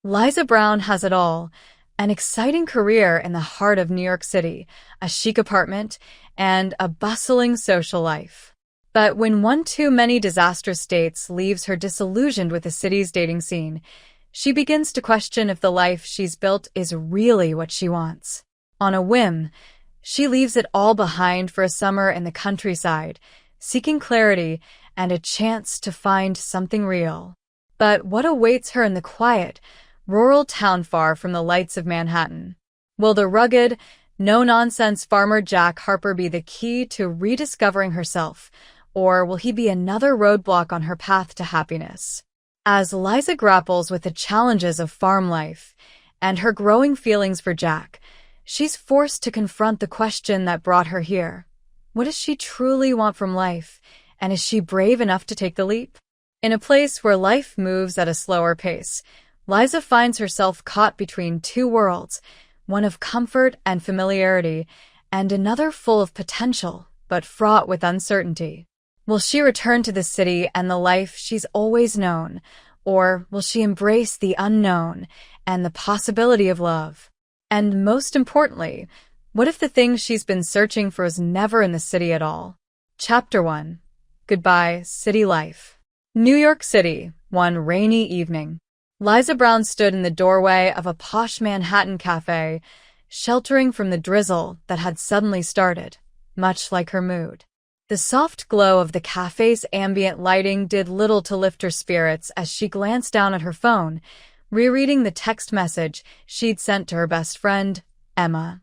Liza Brown has it all: an exciting career in the heart of New York City, a chic apartment, and a bustling social life. But when one too many disastrous dates leaves her disillusioned with the city's dating scene, she begins to question if the life she's built is really what she wants. On a whim, she leaves it all behind for a summer in the countryside, seeking clarity and a chance to find something real. But what awaits her in the quiet, rural town far from the lights of Manhattan? Will the rugged, no-nonsense farmer Jack Harper be the key to rediscovering herself, or will he be another roadblock on her path to happiness? As Liza grapples with the challenges of farm life and her growing feelings for Jack, she's forced to confront the question that brought her here. What does she truly want from life, and is she brave enough to take the leap? In a place where life moves at a slower pace, Liza finds herself caught between two worlds, one of comfort and familiarity, and another full of potential, but fraught with uncertainty. Will she return to the city and the life she's always known, or will she embrace the unknown and the possibility of love? And most importantly, what if the thing she's been searching for is never in the city at all? Chapter 1. Goodbye, City Life. New York City, one rainy evening. Liza Brown stood in the doorway of a posh Manhattan cafe, sheltering from the drizzle that had suddenly started, much like her mood. The soft glow of the cafe's ambient lighting did little to lift her spirits as she glanced down at her phone, rereading the text message she'd sent to her best friend, Emma.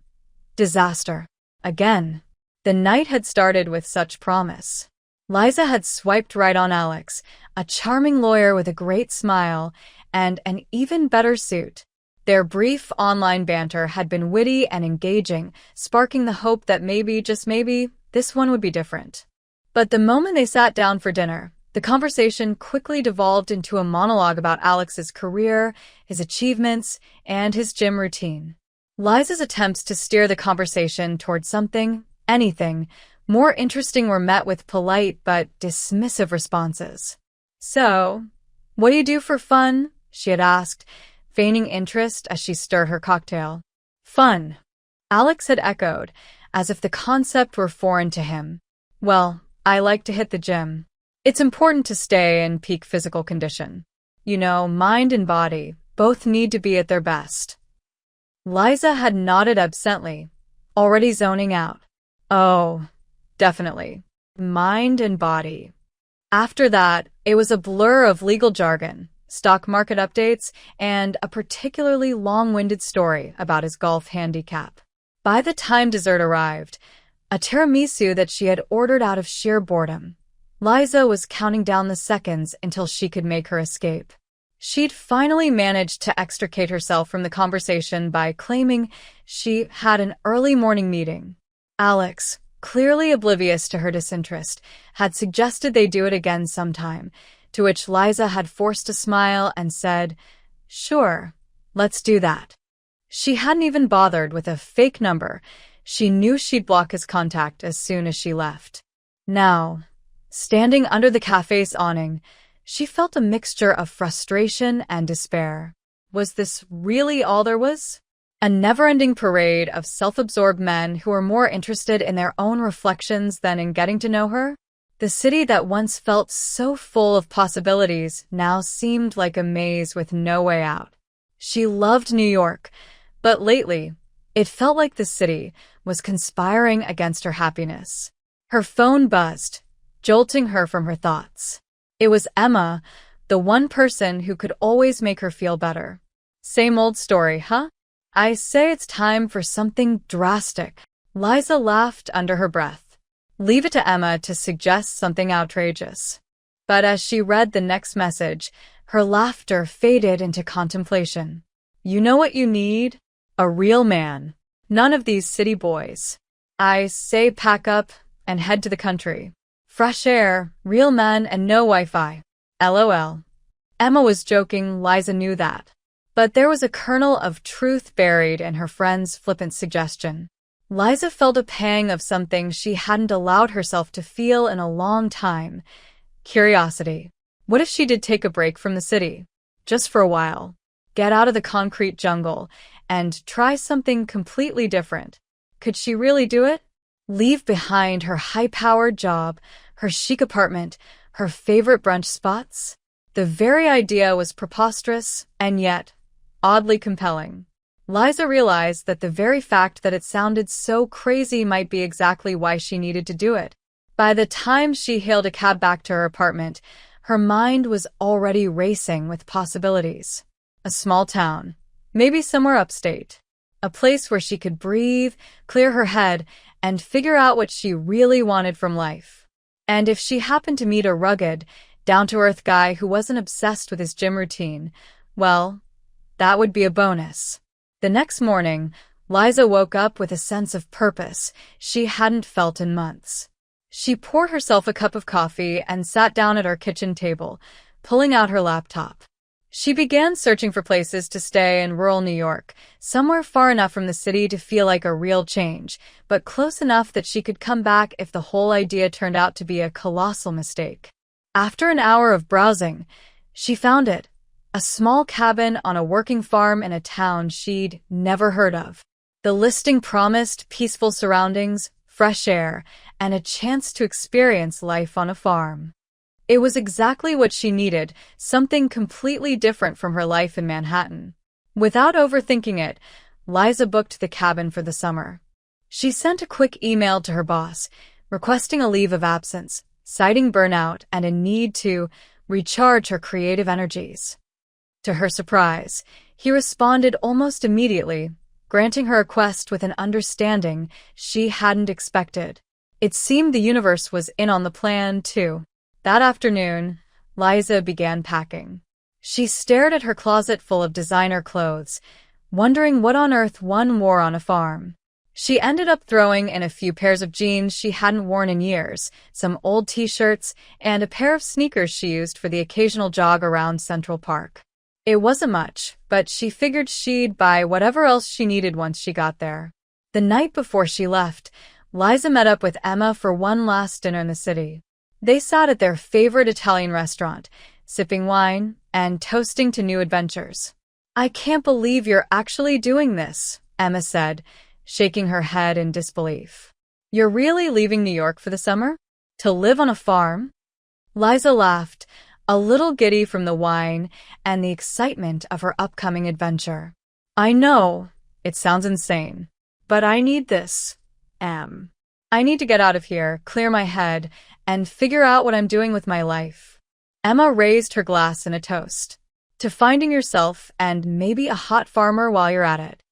Disaster. Again. The night had started with such promise. Liza had swiped right on Alex, a charming lawyer with a great smile and an even better suit. Their brief online banter had been witty and engaging, sparking the hope that maybe, just maybe, this one would be different. But the moment they sat down for dinner, the conversation quickly devolved into a monologue about Alex's career, his achievements, and his gym routine. Liza's attempts to steer the conversation toward something, anything, more interesting were met with polite but dismissive responses. "So, what do you do for fun?" she had asked, feigning interest as she stirred her cocktail. "Fun," Alex had echoed, as if the concept were foreign to him. "Well, I like to hit the gym. It's important to stay in peak physical condition. You know, mind and body both need to be at their best." Liza had nodded absently, already zoning out. Oh, definitely. Mind and body. After that, it was a blur of legal jargon, stock market updates, and a particularly long-winded story about his golf handicap. By the time dessert arrived, a tiramisu that she had ordered out of sheer boredom, Liza was counting down the seconds until she could make her escape. She'd finally managed to extricate herself from the conversation by claiming she had an early morning meeting. Alex, clearly oblivious to her disinterest, had suggested they do it again sometime, to which Liza had forced a smile and said, "Sure, let's do that." She hadn't even bothered with a fake number. She knew she'd block his contact as soon as she left. Now, standing under the cafe's awning, she felt a mixture of frustration and despair. Was this really all there was? A never-ending parade of self-absorbed men who were more interested in their own reflections than in getting to know her? The city that once felt so full of possibilities now seemed like a maze with no way out. She loved New York, but lately, it felt like the city was conspiring against her happiness. Her phone buzzed, jolting her from her thoughts. It was Emma, the one person who could always make her feel better. "Same old story, huh? I say it's time for something drastic." Liza laughed under her breath. Leave it to Emma to suggest something outrageous. But as she read the next message, her laughter faded into contemplation. "You know what you need? A real man. None of these city boys. I say pack up and head to the country. Fresh air, real men, and no Wi-Fi. LOL." Emma was joking, Liza knew that. But there was a kernel of truth buried in her friend's flippant suggestion. Liza felt a pang of something she hadn't allowed herself to feel in a long time. Curiosity. What if she did take a break from the city? Just for a while. get out of the concrete jungle, and try something completely different. Could she really do it? Leave behind her high-powered job, her chic apartment, her favorite brunch spots? The very idea was preposterous, and yet oddly compelling. Liza realized that the very fact that it sounded so crazy might be exactly why she needed to do it. By the time she hailed a cab back to her apartment, her mind was already racing with possibilities. A small town, maybe somewhere upstate. A place where she could breathe, clear her head, and figure out what she really wanted from life. And if she happened to meet a rugged, down-to-earth guy who wasn't obsessed with his gym routine, well, that would be a bonus. The next morning, Liza woke up with a sense of purpose she hadn't felt in months. She poured herself a cup of coffee and sat down at her kitchen table, pulling out her laptop. She began searching for places to stay in rural New York, somewhere far enough from the city to feel like a real change, but close enough that she could come back if the whole idea turned out to be a colossal mistake. After an hour of browsing, she found it. A small cabin on a working farm in a town she'd never heard of. The listing promised peaceful surroundings, fresh air, and a chance to experience life on a farm. It was exactly what she needed, something completely different from her life in Manhattan. Without overthinking it, Liza booked the cabin for the summer. She sent a quick email to her boss, requesting a leave of absence, citing burnout and a need to recharge her creative energies. To her surprise, he responded almost immediately, granting her request with an understanding she hadn't expected. It seemed the universe was in on the plan, too. That afternoon, Liza began packing. She stared at her closet full of designer clothes, wondering what on earth one wore on a farm. She ended up throwing in a few pairs of jeans she hadn't worn in years, some old t-shirts, and a pair of sneakers she used for the occasional jog around Central Park. It wasn't much, but she figured she'd buy whatever else she needed once she got there. The night before she left, Liza met up with Emma for one last dinner in the city. They sat at their favorite Italian restaurant, sipping wine and toasting to new adventures. "I can't believe you're actually doing this," Emma said, shaking her head in disbelief. "You're really leaving New York for the summer? To live on a farm?" Liza laughed, a little giddy from the wine and the excitement of her upcoming adventure. "I know, it sounds insane, but I need this, Em. I need to get out of here, clear my head, and figure out what I'm doing with my life." Emma raised her glass in a toast. "To finding yourself and maybe a hot farmer while you're at it."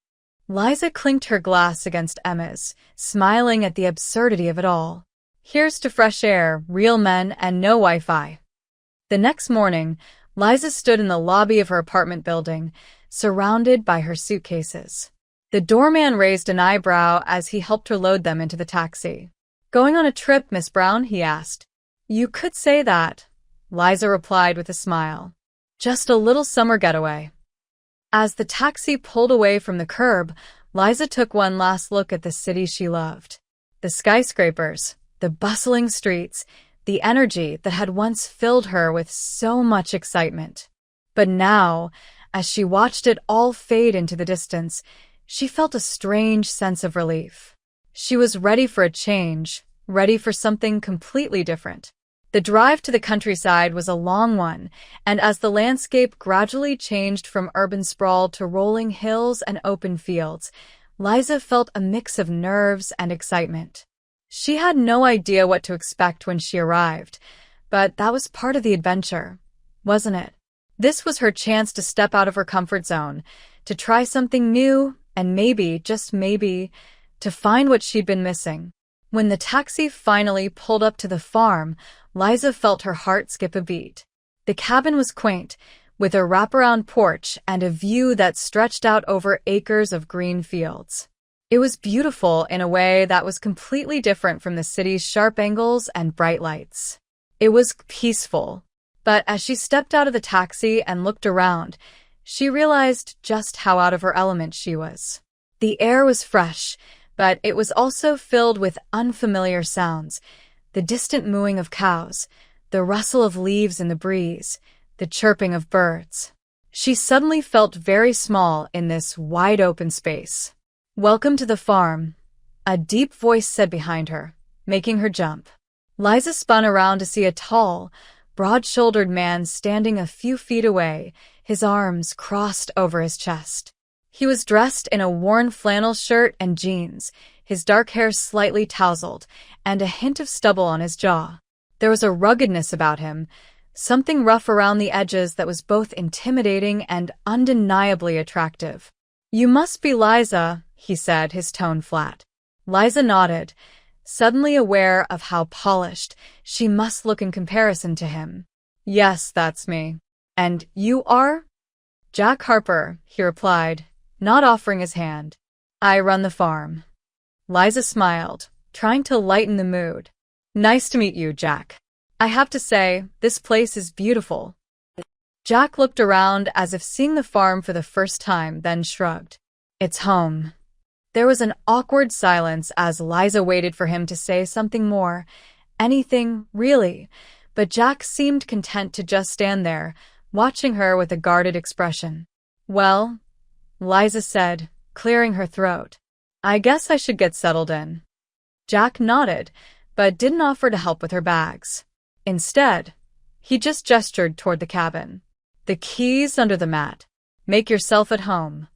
Liza clinked her glass against Emma's, smiling at the absurdity of it all. "Here's to fresh air, real men, and no Wi-Fi." The next morning, Liza stood in the lobby of her apartment building, surrounded by her suitcases. The doorman raised an eyebrow as he helped her load them into the taxi. "Going on a trip, Miss Brown?" he asked. "You could say that," Liza replied with a smile. "Just a little summer getaway." As the taxi pulled away from the curb, Liza took one last look at the city she loved. The skyscrapers, the bustling streets, the energy that had once filled her with so much excitement. But now, as she watched it all fade into the distance, she felt a strange sense of relief. She was ready for a change, ready for something completely different. The drive to the countryside was a long one, and as the landscape gradually changed from urban sprawl to rolling hills and open fields, Liza felt a mix of nerves and excitement. She had no idea what to expect when she arrived, but that was part of the adventure, wasn't it? This was her chance to step out of her comfort zone, to try something new, and maybe, just maybe, to find what she'd been missing. When the taxi finally pulled up to the farm, Liza felt her heart skip a beat. The cabin was quaint, with a wraparound porch and a view that stretched out over acres of green fields. It was beautiful in a way that was completely different from the city's sharp angles and bright lights. It was peaceful, but as she stepped out of the taxi and looked around, she realized just how out of her element she was. The air was fresh, but it was also filled with unfamiliar sounds, the distant mooing of cows, the rustle of leaves in the breeze, the chirping of birds. She suddenly felt very small in this wide-open space. "Welcome to the farm," a deep voice said behind her, making her jump. Liza spun around to see a tall, broad-shouldered man standing a few feet away, his arms crossed over his chest. He was dressed in a worn flannel shirt and jeans, his dark hair slightly tousled, and a hint of stubble on his jaw. There was a ruggedness about him, something rough around the edges that was both intimidating and undeniably attractive. "You must be Liza," he said, his tone flat. Liza nodded, suddenly aware of how polished she must look in comparison to him. "Yes, that's me." "And you are?" "Jack Harper," he replied, not offering his hand. "I run the farm." Liza smiled, trying to lighten the mood. "Nice to meet you, Jack. I have to say, this place is beautiful." Jack looked around as if seeing the farm for the first time, then shrugged. "It's home." There was an awkward silence as Liza waited for him to say something more. Anything, really. But Jack seemed content to just stand there, watching her with a guarded expression. "Well," Liza said, clearing her throat, "I guess I should get settled in." Jack nodded, but didn't offer to help with her bags. Instead, he just gestured toward the cabin. "The keys under the mat. Make yourself at home."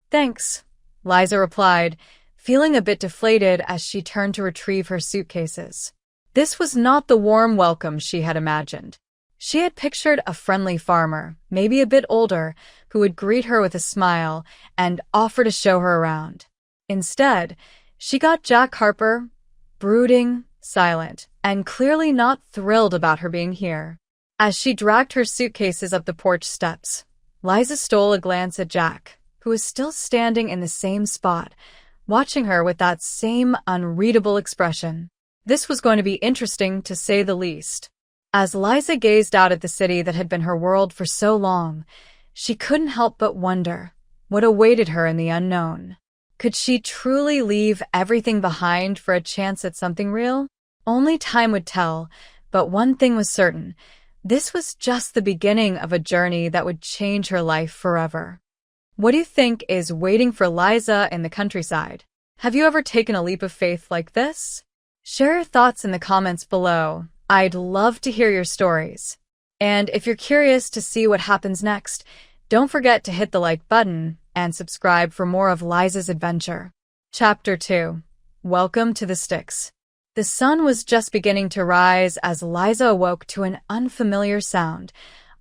"Thanks," Liza replied, feeling a bit deflated as she turned to retrieve her suitcases. This was not the warm welcome she had imagined. She had pictured a friendly farmer, maybe a bit older, who would greet her with a smile and offer to show her around. Instead, she got Jack Harper, brooding, silent, and clearly not thrilled about her being here. As she dragged her suitcases up the porch steps, Liza stole a glance at Jack, who was still standing in the same spot, watching her with that same unreadable expression. This was going to be interesting, to say the least. As Liza gazed out at the city that had been her world for so long, she couldn't help but wonder what awaited her in the unknown. Could she truly leave everything behind for a chance at something real? Only time would tell, but one thing was certain. This was just the beginning of a journey that would change her life forever. What do you think is waiting for Liza in the countryside? Have you ever taken a leap of faith like this? Share your thoughts in the comments below. I'd love to hear your stories. And if you're curious to see what happens next, don't forget to hit the like button and subscribe for more of Liza's adventure. Chapter 2. Welcome to the Sticks. The sun was just beginning to rise as Liza awoke to an unfamiliar sound,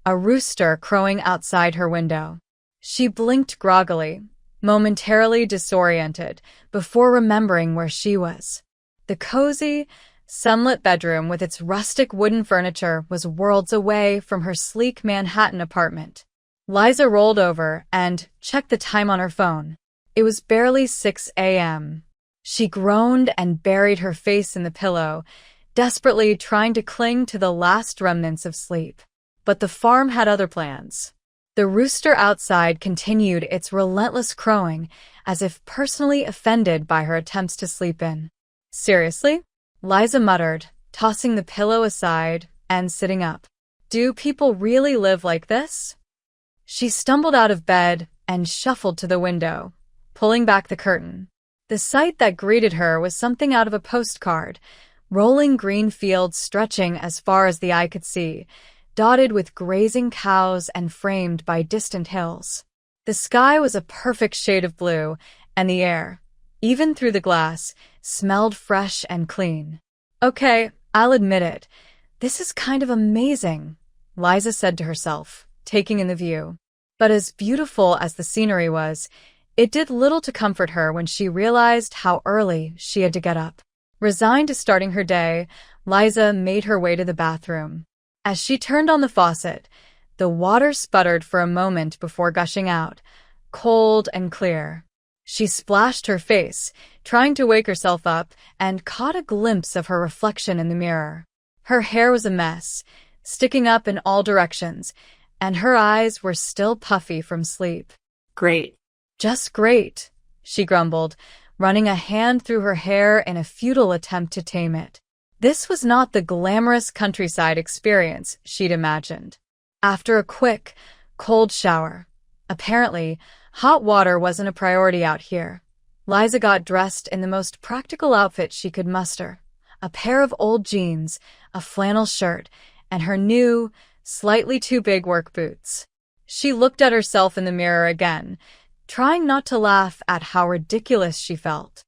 a rooster crowing outside her window. She blinked groggily, momentarily disoriented, before remembering where she was. The cozy, sunlit bedroom with its rustic wooden furniture was worlds away from her sleek Manhattan apartment. Liza rolled over and checked the time on her phone. It was barely 6 a.m. She groaned and buried her face in the pillow, desperately trying to cling to the last remnants of sleep. But the farm had other plans. The rooster outside continued its relentless crowing, as if personally offended by her attempts to sleep in. "Seriously?" Liza muttered, tossing the pillow aside and sitting up. "Do people really live like this?" She stumbled out of bed and shuffled to the window, pulling back the curtain. The sight that greeted her was something out of a postcard, rolling green fields stretching as far as the eye could see, dotted with grazing cows and framed by distant hills. The sky was a perfect shade of blue, and the air, even through the glass, smelled fresh and clean. "Okay, I'll admit it. This is kind of amazing," Liza said to herself, taking in the view. But as beautiful as the scenery was, it did little to comfort her when she realized how early she had to get up. Resigned to starting her day, Liza made her way to the bathroom. As she turned on the faucet, the water sputtered for a moment before gushing out, cold and clear. She splashed her face, trying to wake herself up, and caught a glimpse of her reflection in the mirror. Her hair was a mess, sticking up in all directions, and her eyes were still puffy from sleep. "Great." "Just great," she grumbled, running a hand through her hair in a futile attempt to tame it. This was not the glamorous countryside experience she'd imagined. After a quick, Cold shower. Apparently, hot water wasn't a priority out here. Liza got dressed in the most practical outfit she could muster. A pair of old jeans, a flannel shirt, and her new, slightly too big work boots. She looked at herself in the mirror again, trying not to laugh at how ridiculous she felt.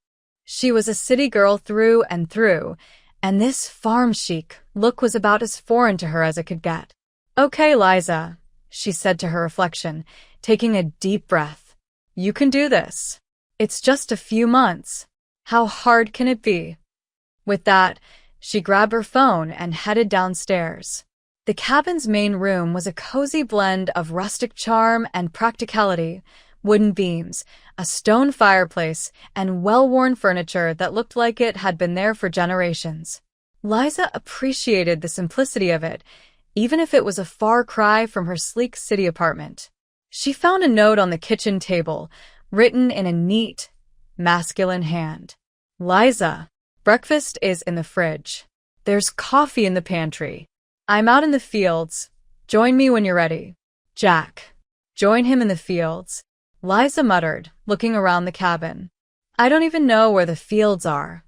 She was a city girl through and through, and this farm chic look was about as foreign to her as it could get. "Okay, Liza," she said to her reflection, taking a deep breath. "You can do this. It's just a few months. How hard can it be?" With that, she grabbed her phone and headed downstairs. The cabin's main room was a cozy blend of rustic charm and practicality, wooden beams, a stone fireplace, and well-worn furniture that looked like it had been there for generations. Liza appreciated the simplicity of it, even if it was a far cry from her sleek city apartment. She found a note on the kitchen table, written in a neat, masculine hand. "Liza, breakfast is in the fridge. There's coffee in the pantry. I'm out in the fields. Join me when you're ready. Jack." Join him in the fields, Liza muttered, looking around the cabin. "I don't even know where the fields are."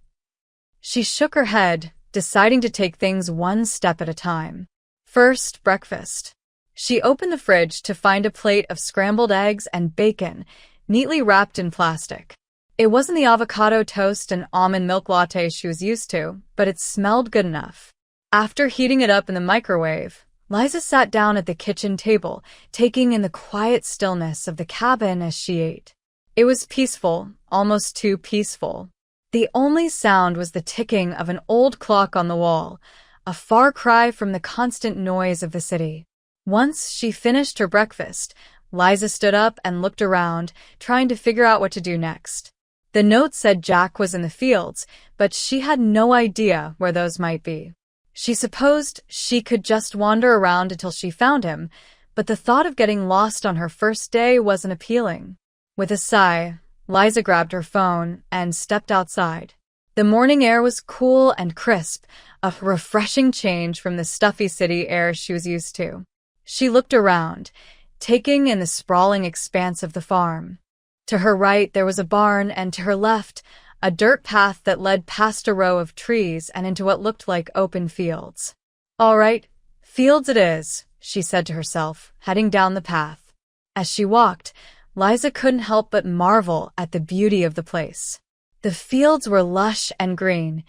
She shook her head, deciding to take things one step at a time. First, breakfast. She opened the fridge to find a plate of scrambled eggs and bacon, neatly wrapped in plastic. It wasn't the avocado toast and almond milk latte she was used to, but it smelled good enough. After heating it up in the microwave, Liza sat down at the kitchen table, taking in the quiet stillness of the cabin as she ate. It was peaceful, almost too peaceful. The only sound was the ticking of an old clock on the wall, a far cry from the constant noise of the city. Once she finished her breakfast, Liza stood up and looked around, trying to figure out what to do next. The note said Jack was in the fields, but she had no idea where those might be. She supposed she could just wander around until she found him, but the thought of getting lost on her first day wasn't appealing. With a sigh, Liza grabbed her phone and stepped outside. The morning air was cool and crisp, a refreshing change from the stuffy city air she was used to. She looked around, taking in the sprawling expanse of the farm. To her right, there was a barn, and to her left, a dirt path that led past a row of trees and into what looked like open fields. "All right, fields it is," she said to herself, heading down the path. As she walked, Liza couldn't help but marvel at the beauty of the place. The fields were lush and green,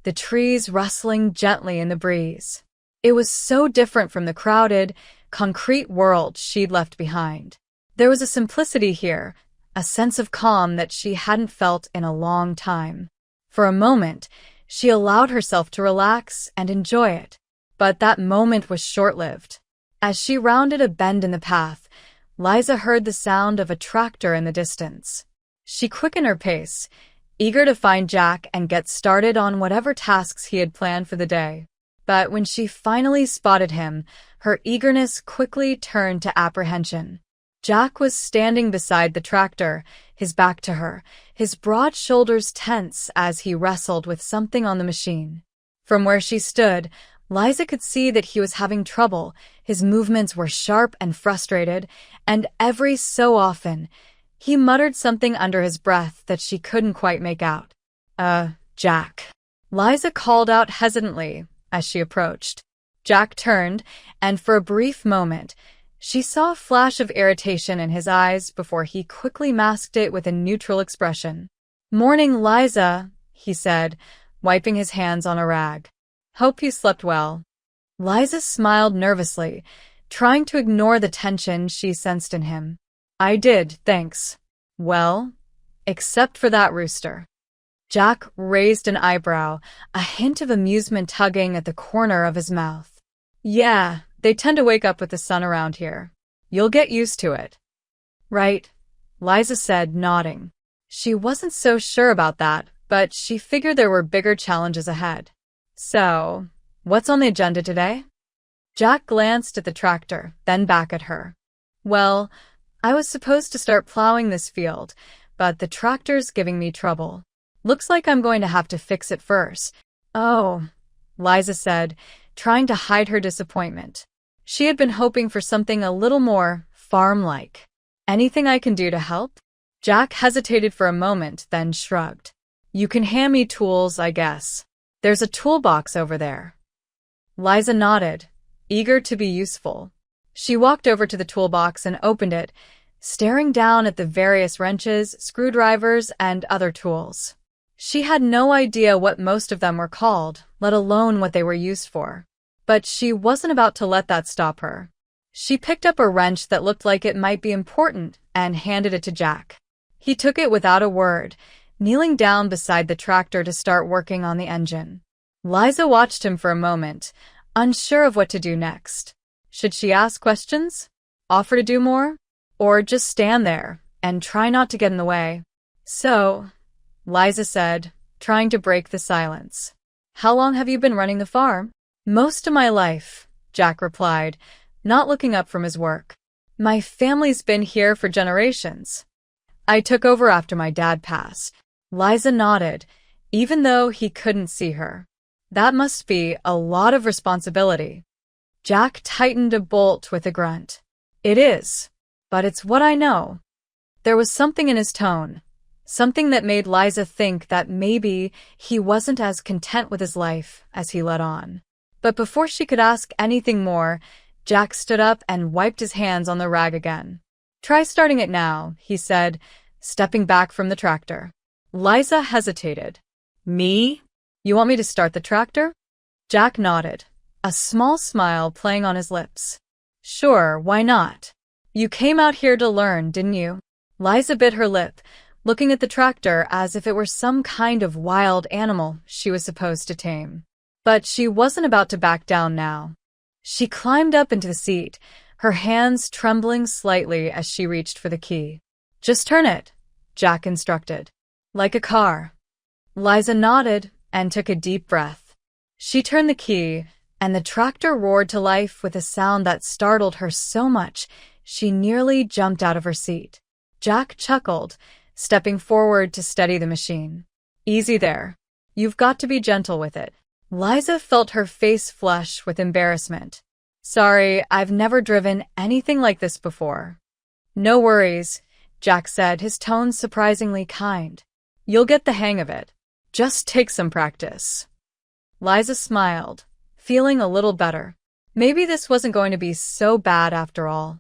the trees rustling gently in the breeze. It was so different from the crowded, concrete world she'd left behind. There was a simplicity here, a sense of calm that she hadn't felt in a long time. For a moment, she allowed herself to relax and enjoy it. But that moment was short-lived. As she rounded a bend in the path, Liza heard the sound of a tractor in the distance. She quickened her pace, eager to find Jack and get started on whatever tasks he had planned for the day. But when she finally spotted him, her eagerness quickly turned to apprehension. Jack was standing beside the tractor, his back to her, his broad shoulders tense as he wrestled with something on the machine. From where she stood, Liza could see that he was having trouble. His movements were sharp and frustrated, and every so often, he muttered something under his breath that she couldn't quite make out. Jack," Liza called out hesitantly as she approached. Jack turned, and for a brief moment, she saw a flash of irritation in his eyes before he quickly masked it with a neutral expression. "Morning, Liza," he said, wiping his hands on a rag. "Hope you slept well." Liza smiled nervously, trying to ignore the tension she sensed in him. "I did, thanks. Well, except for that rooster." Jack raised an eyebrow, a hint of amusement tugging at the corner of his mouth. "Yeah, they tend to wake up with the sun around here. You'll get used to it." "Right," Liza said, nodding. She wasn't so sure about that, but she figured there were bigger challenges ahead. "So, what's on the agenda today?" Jack glanced at the tractor, then back at her. "Well, I was supposed to start plowing this field, but the tractor's giving me trouble. Looks like I'm going to have to fix it first." "Oh," Liza said, trying to hide her disappointment. She had been hoping for something a little more farm-like. Anything I can do to help? Jack hesitated for a moment, then shrugged. You can hand me tools, I guess. There's a toolbox over there. Liza nodded, eager to be useful. She walked over to the toolbox and opened it, staring down at the various wrenches, screwdrivers, and other tools. She had no idea what most of them were called, let alone what they were used for. But she wasn't about to let that stop her. She picked up a wrench that looked like it might be important and handed it to Jack. He took it without a word, kneeling down beside the tractor to start working on the engine. Liza watched him for a moment, unsure of what to do next. Should she ask questions? Offer to do more? Or just stand there and try not to get in the way? So, Liza said, trying to break the silence. How long have you been running the farm? Most of my life, Jack replied, not looking up from his work. My family's been here for generations. I took over after my dad passed. Liza nodded, even though he couldn't see her. That must be a lot of responsibility. Jack tightened a bolt with a grunt. It is, but it's what I know. There was something in his tone, something that made Liza think that maybe he wasn't as content with his life as he let on. But before she could ask anything more, Jack stood up and wiped his hands on the rag again. Try starting it now, he said, stepping back from the tractor. Liza hesitated. Me? You want me to start the tractor? Jack nodded, a small smile playing on his lips. Sure, why not? You came out here to learn, didn't you? Liza bit her lip, looking at the tractor as if it were some kind of wild animal she was supposed to tame. But she wasn't about to back down now. She climbed up into the seat, her hands trembling slightly as she reached for the key. Just turn it, Jack instructed. Like a car. Liza nodded and took a deep breath. She turned the key, and the tractor roared to life with a sound that startled her so much she nearly jumped out of her seat. Jack chuckled, stepping forward to steady the machine. Easy there. You've got to be gentle with it. Liza felt her face flush with embarrassment. Sorry, I've never driven anything like this before. No worries, Jack said, his tone surprisingly kind. You'll get the hang of it. Just take some practice. Liza smiled, feeling a little better. Maybe this wasn't going to be so bad after all.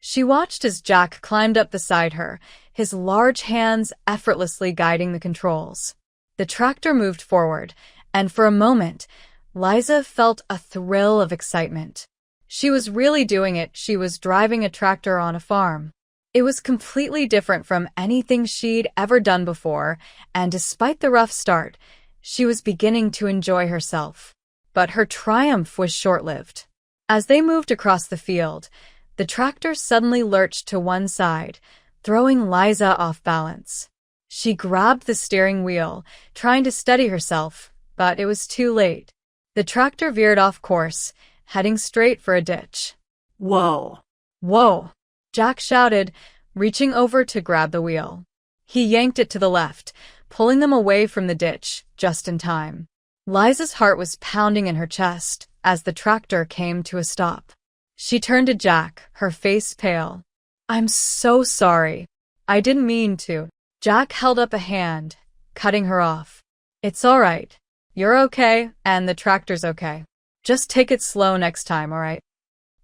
She watched as Jack climbed up beside her, his large hands effortlessly guiding the controls. The tractor moved forward, and for a moment, Liza felt a thrill of excitement. She was really doing it. She was driving a tractor on a farm. It was completely different from anything she'd ever done before, and despite the rough start, she was beginning to enjoy herself. But her triumph was short-lived. As they moved across the field, the tractor suddenly lurched to one side, throwing Liza off balance. She grabbed the steering wheel, trying to steady herself, but it was too late. The tractor veered off course, heading straight for a ditch. Whoa! Whoa! Jack shouted, reaching over to grab the wheel. He yanked it to the left, pulling them away from the ditch, just in time. Liza's heart was pounding in her chest as the tractor came to a stop. She turned to Jack, her face pale. I'm so sorry. I didn't mean to. Jack held up a hand, cutting her off. It's all right. You're okay, and the tractor's okay. Just take it slow next time, all right?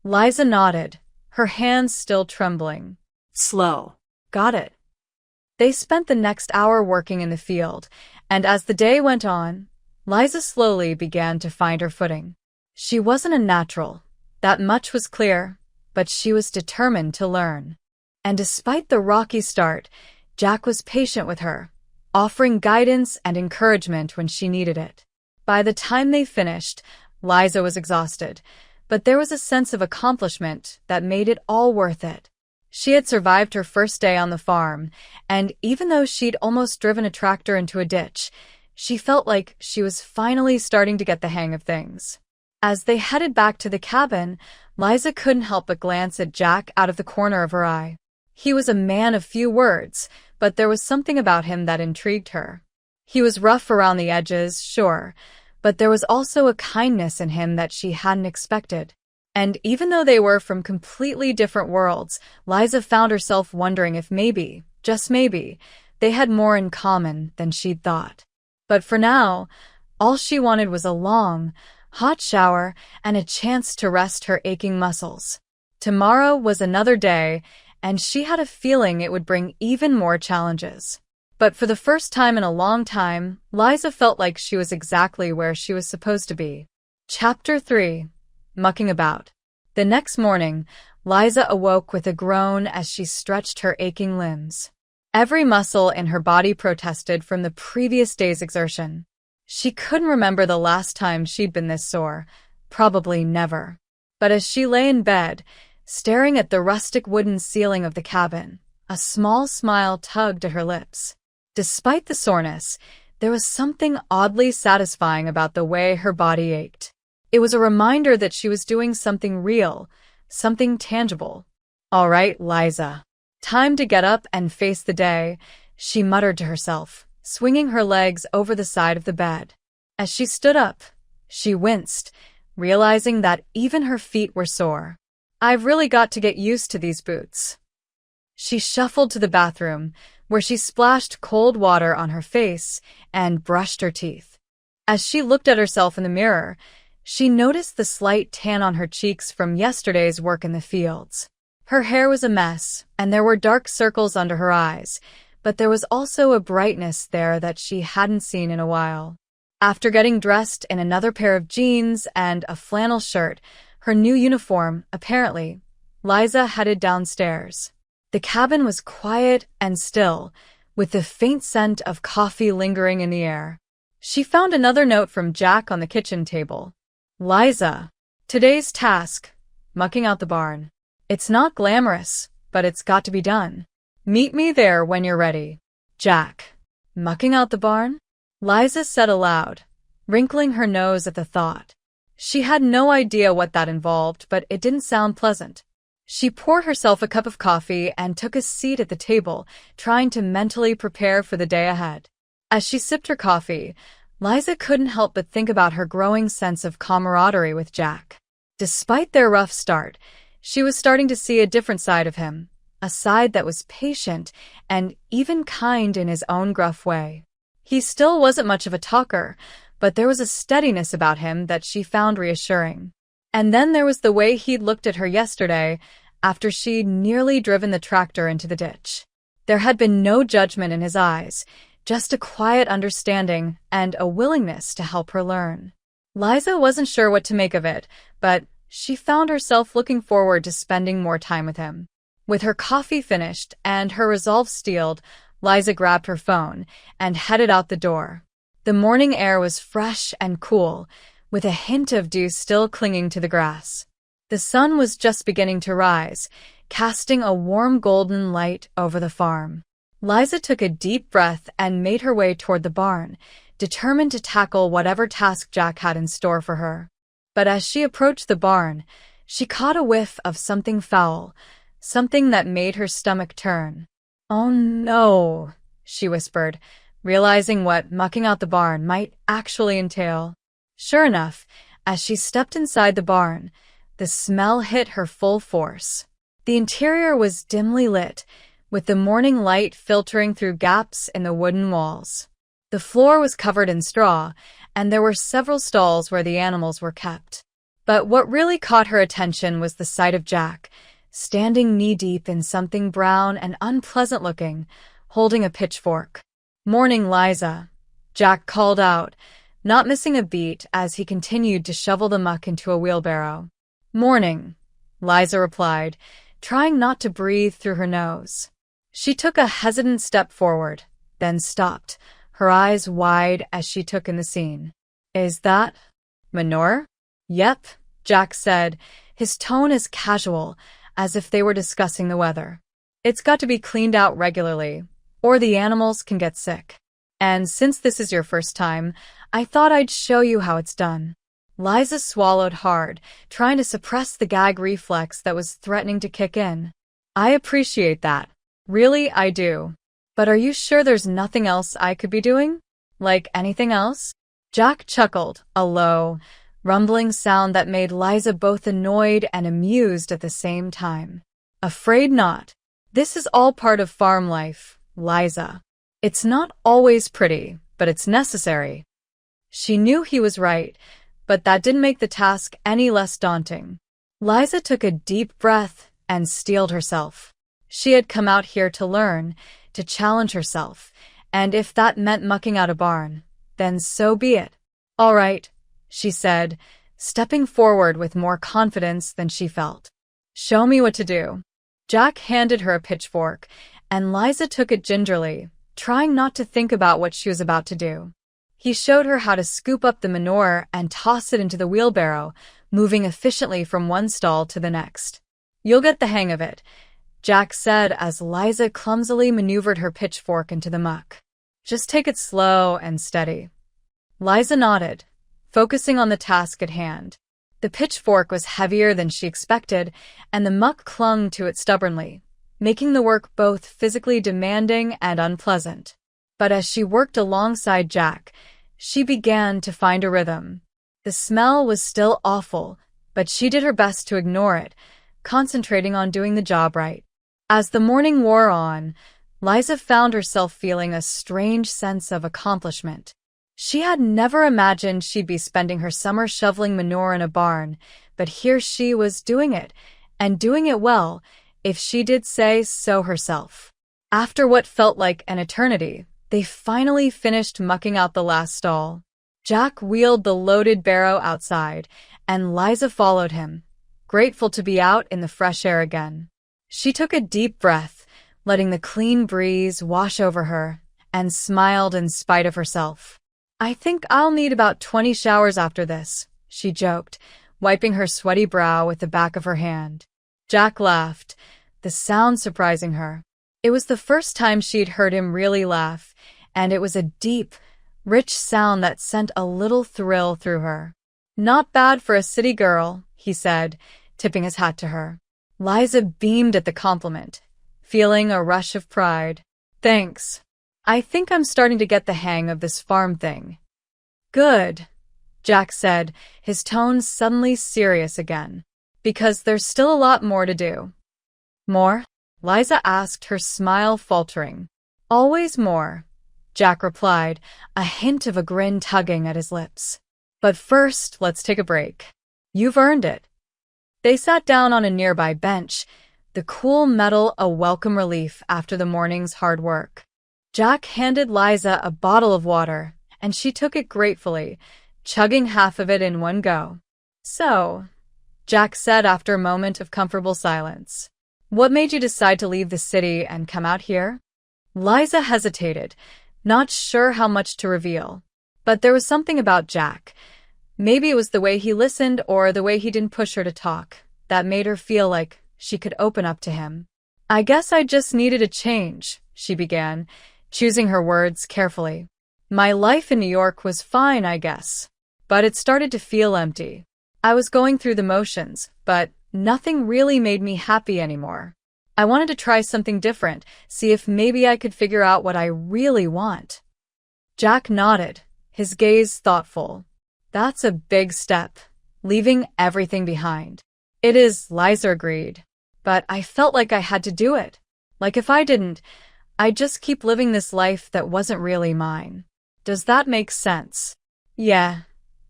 Liza nodded, her hands still trembling. Slow. Got it. They spent the next hour working in the field, and as the day went on, Liza slowly began to find her footing. She wasn't a natural, that much was clear, but she was determined to learn. And despite the rocky start, Jack was patient with her, offering guidance and encouragement when she needed it. By the time they finished, Liza was exhausted, but there was a sense of accomplishment that made it all worth it. She had survived her first day on the farm, and even though she'd almost driven a tractor into a ditch, she felt like she was finally starting to get the hang of things. As they headed back to the cabin, Liza couldn't help but glance at Jack out of the corner of her eye. He was a man of few words, but there was something about him that intrigued her. He was rough around the edges, sure, but there was also a kindness in him that she hadn't expected. And even though they were from completely different worlds, Liza found herself wondering if maybe, just maybe, they had more in common than she'd thought. But for now, all she wanted was a long, hot shower and a chance to rest her aching muscles. Tomorrow was another day, and she had a feeling it would bring even more challenges. But for the first time in a long time, Liza felt like she was exactly where she was supposed to be. Chapter 3. Mucking About. The next morning, Liza awoke with a groan as she stretched her aching limbs. Every muscle in her body protested from the previous day's exertion. She couldn't remember the last time she'd been this sore, probably never. But as she lay in bed, staring at the rustic wooden ceiling of the cabin, a small smile tugged at her lips. Despite the soreness, there was something oddly satisfying about the way her body ached. It was a reminder that she was doing something real, something tangible. "All right, Liza. Time to get up and face the day," she muttered to herself, swinging her legs over the side of the bed. As she stood up, she winced, realizing that even her feet were sore. "I've really got to get used to these boots." She shuffled to the bathroom, where she splashed cold water on her face and brushed her teeth. As she looked at herself in the mirror, she noticed the slight tan on her cheeks from yesterday's work in the fields. Her hair was a mess, and there were dark circles under her eyes, but there was also a brightness there that she hadn't seen in a while. After getting dressed in another pair of jeans and a flannel shirt, her new uniform, apparently, Liza headed downstairs. The cabin was quiet and still, with the faint scent of coffee lingering in the air. She found another note from Jack on the kitchen table. "Liza, today's task, mucking out the barn. It's not glamorous, but it's got to be done. Meet me there when you're ready. Jack." "Mucking out the barn?" Liza said aloud, wrinkling her nose at the thought. She had no idea what that involved, but it didn't sound pleasant. She poured herself a cup of coffee and took a seat at the table, trying to mentally prepare for the day ahead. As she sipped her coffee, Liza couldn't help but think about her growing sense of camaraderie with Jack. Despite their rough start, she was starting to see a different side of him, a side that was patient and even kind in his own gruff way. He still wasn't much of a talker, but there was a steadiness about him that she found reassuring. And then there was the way he'd looked at her yesterday after she'd nearly driven the tractor into the ditch. There had been no judgment in his eyes, just a quiet understanding and a willingness to help her learn. Liza wasn't sure what to make of it, but she found herself looking forward to spending more time with him. With her coffee finished and her resolve steeled, Liza grabbed her phone and headed out the door. The morning air was fresh and cool, with a hint of dew still clinging to the grass. The sun was just beginning to rise, casting a warm golden light over the farm. Liza took a deep breath and made her way toward the barn, determined to tackle whatever task Jack had in store for her. But as she approached the barn, she caught a whiff of something foul, something that made her stomach turn. "Oh no," she whispered, realizing what mucking out the barn might actually entail. Sure enough, as she stepped inside the barn, the smell hit her full force. The interior was dimly lit, with the morning light filtering through gaps in the wooden walls. The floor was covered in straw, and there were several stalls where the animals were kept. But what really caught her attention was the sight of Jack, standing knee-deep in something brown and unpleasant-looking, holding a pitchfork. "Morning, Liza," Jack called out, not missing a beat as he continued to shovel the muck into a wheelbarrow. "Morning," Liza replied, trying not to breathe through her nose. She took a hesitant step forward, then stopped, her eyes wide as she took in the scene. "Is that manure?" "Yep," Jack said, his tone as casual as if they were discussing the weather. "It's got to be cleaned out regularly, or the animals can get sick. And since this is your first time, I thought I'd show you how it's done." Liza swallowed hard, trying to suppress the gag reflex that was threatening to kick in. "I appreciate that. Really, I do. But are you sure there's nothing else I could be doing? Like anything else?" Jack chuckled, a low, rumbling sound that made Liza both annoyed and amused at the same time. Afraid not. This is all part of farm life, Liza. It's not always pretty, but it's necessary. She knew he was right, but that didn't make the task any less daunting. Liza took a deep breath and steeled herself. She had come out here to learn, to challenge herself, and if that meant mucking out a barn, then so be it. All right, she said, stepping forward with more confidence than she felt. Show me what to do. Jack handed her a pitchfork, and Liza took it gingerly, trying not to think about what she was about to do. He showed her how to scoop up the manure and toss it into the wheelbarrow, moving efficiently from one stall to the next. You'll get the hang of it, Jack said as Liza clumsily maneuvered her pitchfork into the muck. Just take it slow and steady. Liza nodded, focusing on the task at hand. The pitchfork was heavier than she expected, and the muck clung to it stubbornly, making the work both physically demanding and unpleasant. But as she worked alongside Jack, she began to find a rhythm. The smell was still awful, but she did her best to ignore it, concentrating on doing the job right. As the morning wore on, Liza found herself feeling a strange sense of accomplishment. She had never imagined she'd be spending her summer shoveling manure in a barn, but here she was doing it, and doing it well, if she did say so herself. After what felt like an eternity, they finally finished mucking out the last stall. Jack wheeled the loaded barrow outside, and Liza followed him, grateful to be out in the fresh air again. She took a deep breath, letting the clean breeze wash over her, and smiled in spite of herself. I think I'll need about 20 showers after this, she joked, wiping her sweaty brow with the back of her hand. Jack laughed, the sound surprising her. It was the first time she'd heard him really laugh, and it was a deep, rich sound that sent a little thrill through her. Not bad for a city girl, he said, tipping his hat to her. Liza beamed at the compliment, feeling a rush of pride. Thanks. I think I'm starting to get the hang of this farm thing. Good, Jack said, his tone suddenly serious again. Because there's still a lot more to do. More? Liza asked, her smile faltering. Always more, Jack replied, a hint of a grin tugging at his lips. But first, let's take a break. You've earned it. They sat down on a nearby bench, the cool metal a welcome relief after the morning's hard work. Jack handed Liza a bottle of water, and she took it gratefully, chugging half of it in one go. So, Jack said after a moment of comfortable silence, what made you decide to leave the city and come out here? Liza hesitated, not sure how much to reveal. But there was something about Jack. Maybe it was the way he listened or the way he didn't push her to talk that made her feel like she could open up to him. I guess I just needed a change, she began, choosing her words carefully. My life in New York was fine, I guess, but it started to feel empty. I was going through the motions, but nothing really made me happy anymore. I wanted to try something different, see if maybe I could figure out what I really want. Jack nodded, his gaze thoughtful. That's a big step, leaving everything behind. It is, Liza agreed, but I felt like I had to do it. Like if I didn't, I'd just keep living this life that wasn't really mine. Does that make sense? Yeah,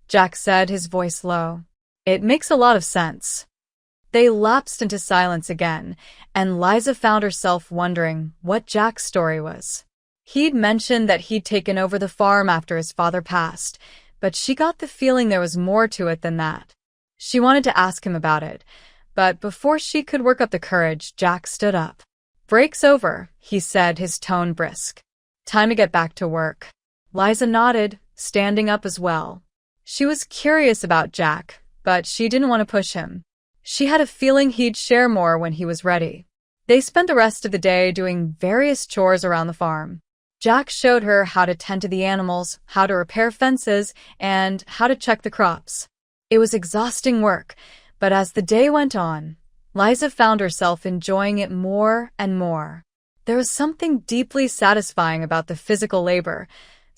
Jack said, his voice low. It makes a lot of sense. They lapsed into silence again, and Liza found herself wondering what Jack's story was. He'd mentioned that he'd taken over the farm after his father passed, but she got the feeling there was more to it than that. She wanted to ask him about it, but before she could work up the courage, Jack stood up. Break's over, he said, his tone brisk. Time to get back to work. Liza nodded, standing up as well. She was curious about Jack, but she didn't want to push him. She had a feeling he'd share more when he was ready. They spent the rest of the day doing various chores around the farm. Jack showed her how to tend to the animals, how to repair fences, and how to check the crops. It was exhausting work, but as the day went on, Liza found herself enjoying it more and more. There was something deeply satisfying about the physical labor,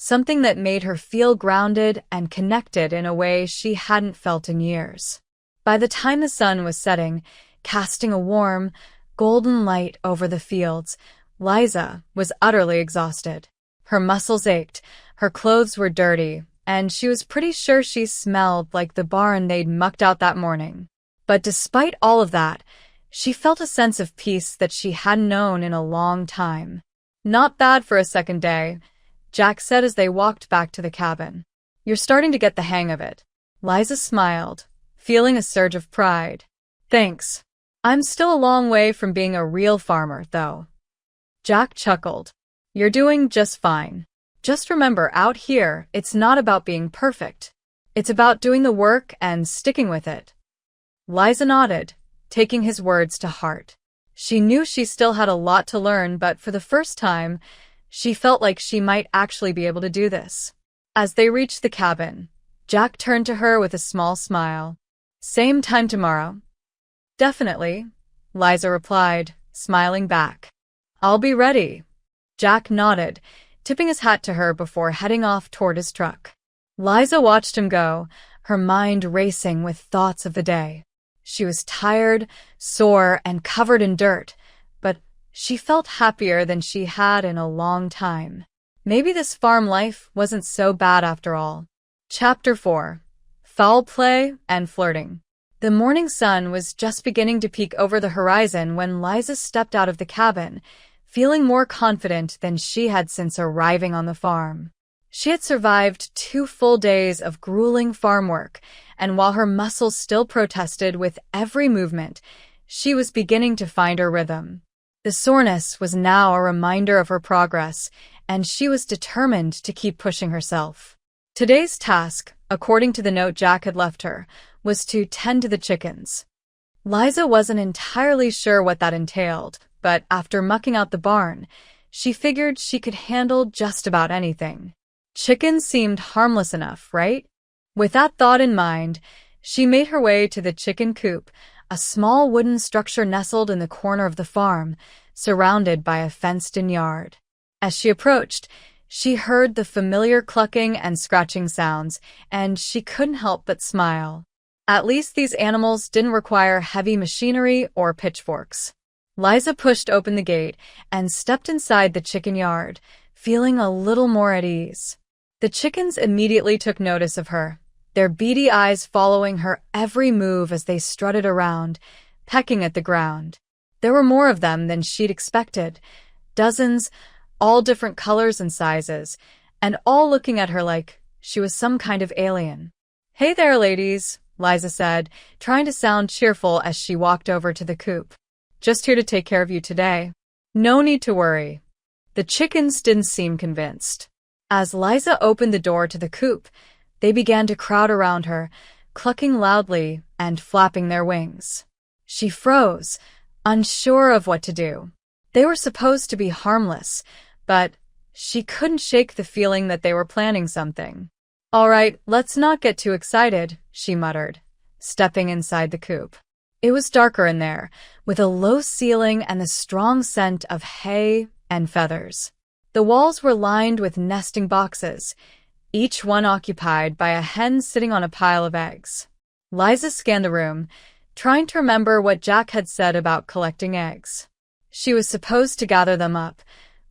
something that made her feel grounded and connected in a way she hadn't felt in years. By the time the sun was setting, casting a warm, golden light over the fields, Liza was utterly exhausted. Her muscles ached, her clothes were dirty, and she was pretty sure she smelled like the barn they'd mucked out that morning. But despite all of that, she felt a sense of peace that she hadn't known in a long time. "Not bad for a second day," Jack said as they walked back to the cabin. "You're starting to get the hang of it." Liza smiled, feeling a surge of pride. "Thanks. I'm still a long way from being a real farmer, though." Jack chuckled. "You're doing just fine. Just remember, out here, it's not about being perfect. It's about doing the work and sticking with it." Liza nodded, taking his words to heart. She knew she still had a lot to learn, but for the first time, she felt like she might actually be able to do this. As they reached the cabin, Jack turned to her with a small smile. "Same time tomorrow?" "Definitely," Liza replied, smiling back. "I'll be ready." Jack nodded, tipping his hat to her before heading off toward his truck. Liza watched him go, her mind racing with thoughts of the day. She was tired, sore, and covered in dirt, but she felt happier than she had in a long time. Maybe this farm life wasn't so bad after all. Chapter 4. Foul Play and Flirting. The morning sun was just beginning to peek over the horizon when Liza stepped out of the cabin, feeling more confident than she had since arriving on the farm. She had survived 2 full days of grueling farm work, and while her muscles still protested with every movement, she was beginning to find her rhythm. The soreness was now a reminder of her progress, and she was determined to keep pushing herself. Today's task, according to the note Jack had left her, was to tend to the chickens. Liza wasn't entirely sure what that entailed, but after mucking out the barn, she figured she could handle just about anything. Chickens seemed harmless enough, right? With that thought in mind, she made her way to the chicken coop, a small wooden structure nestled in the corner of the farm, surrounded by a fenced-in yard. As she approached, she heard the familiar clucking and scratching sounds, and she couldn't help but smile. At least these animals didn't require heavy machinery or pitchforks. Liza pushed open the gate and stepped inside the chicken yard, feeling a little more at ease. The chickens immediately took notice of her, their beady eyes following her every move as they strutted around, pecking at the ground. There were more of them than she'd expected, dozens, all different colors and sizes, and all looking at her like she was some kind of alien. "Hey there, ladies," Liza said, trying to sound cheerful as she walked over to the coop. "Just here to take care of you today. No need to worry." The chickens didn't seem convinced. As Liza opened the door to the coop, they began to crowd around her, clucking loudly and flapping their wings. She froze, unsure of what to do. They were supposed to be harmless, but she couldn't shake the feeling that they were planning something. "All right, let's not get too excited," she muttered, stepping inside the coop. It was darker in there, with a low ceiling and the strong scent of hay and feathers. The walls were lined with nesting boxes, each one occupied by a hen sitting on a pile of eggs. Liza scanned the room, trying to remember what Jack had said about collecting eggs. She was supposed to gather them up,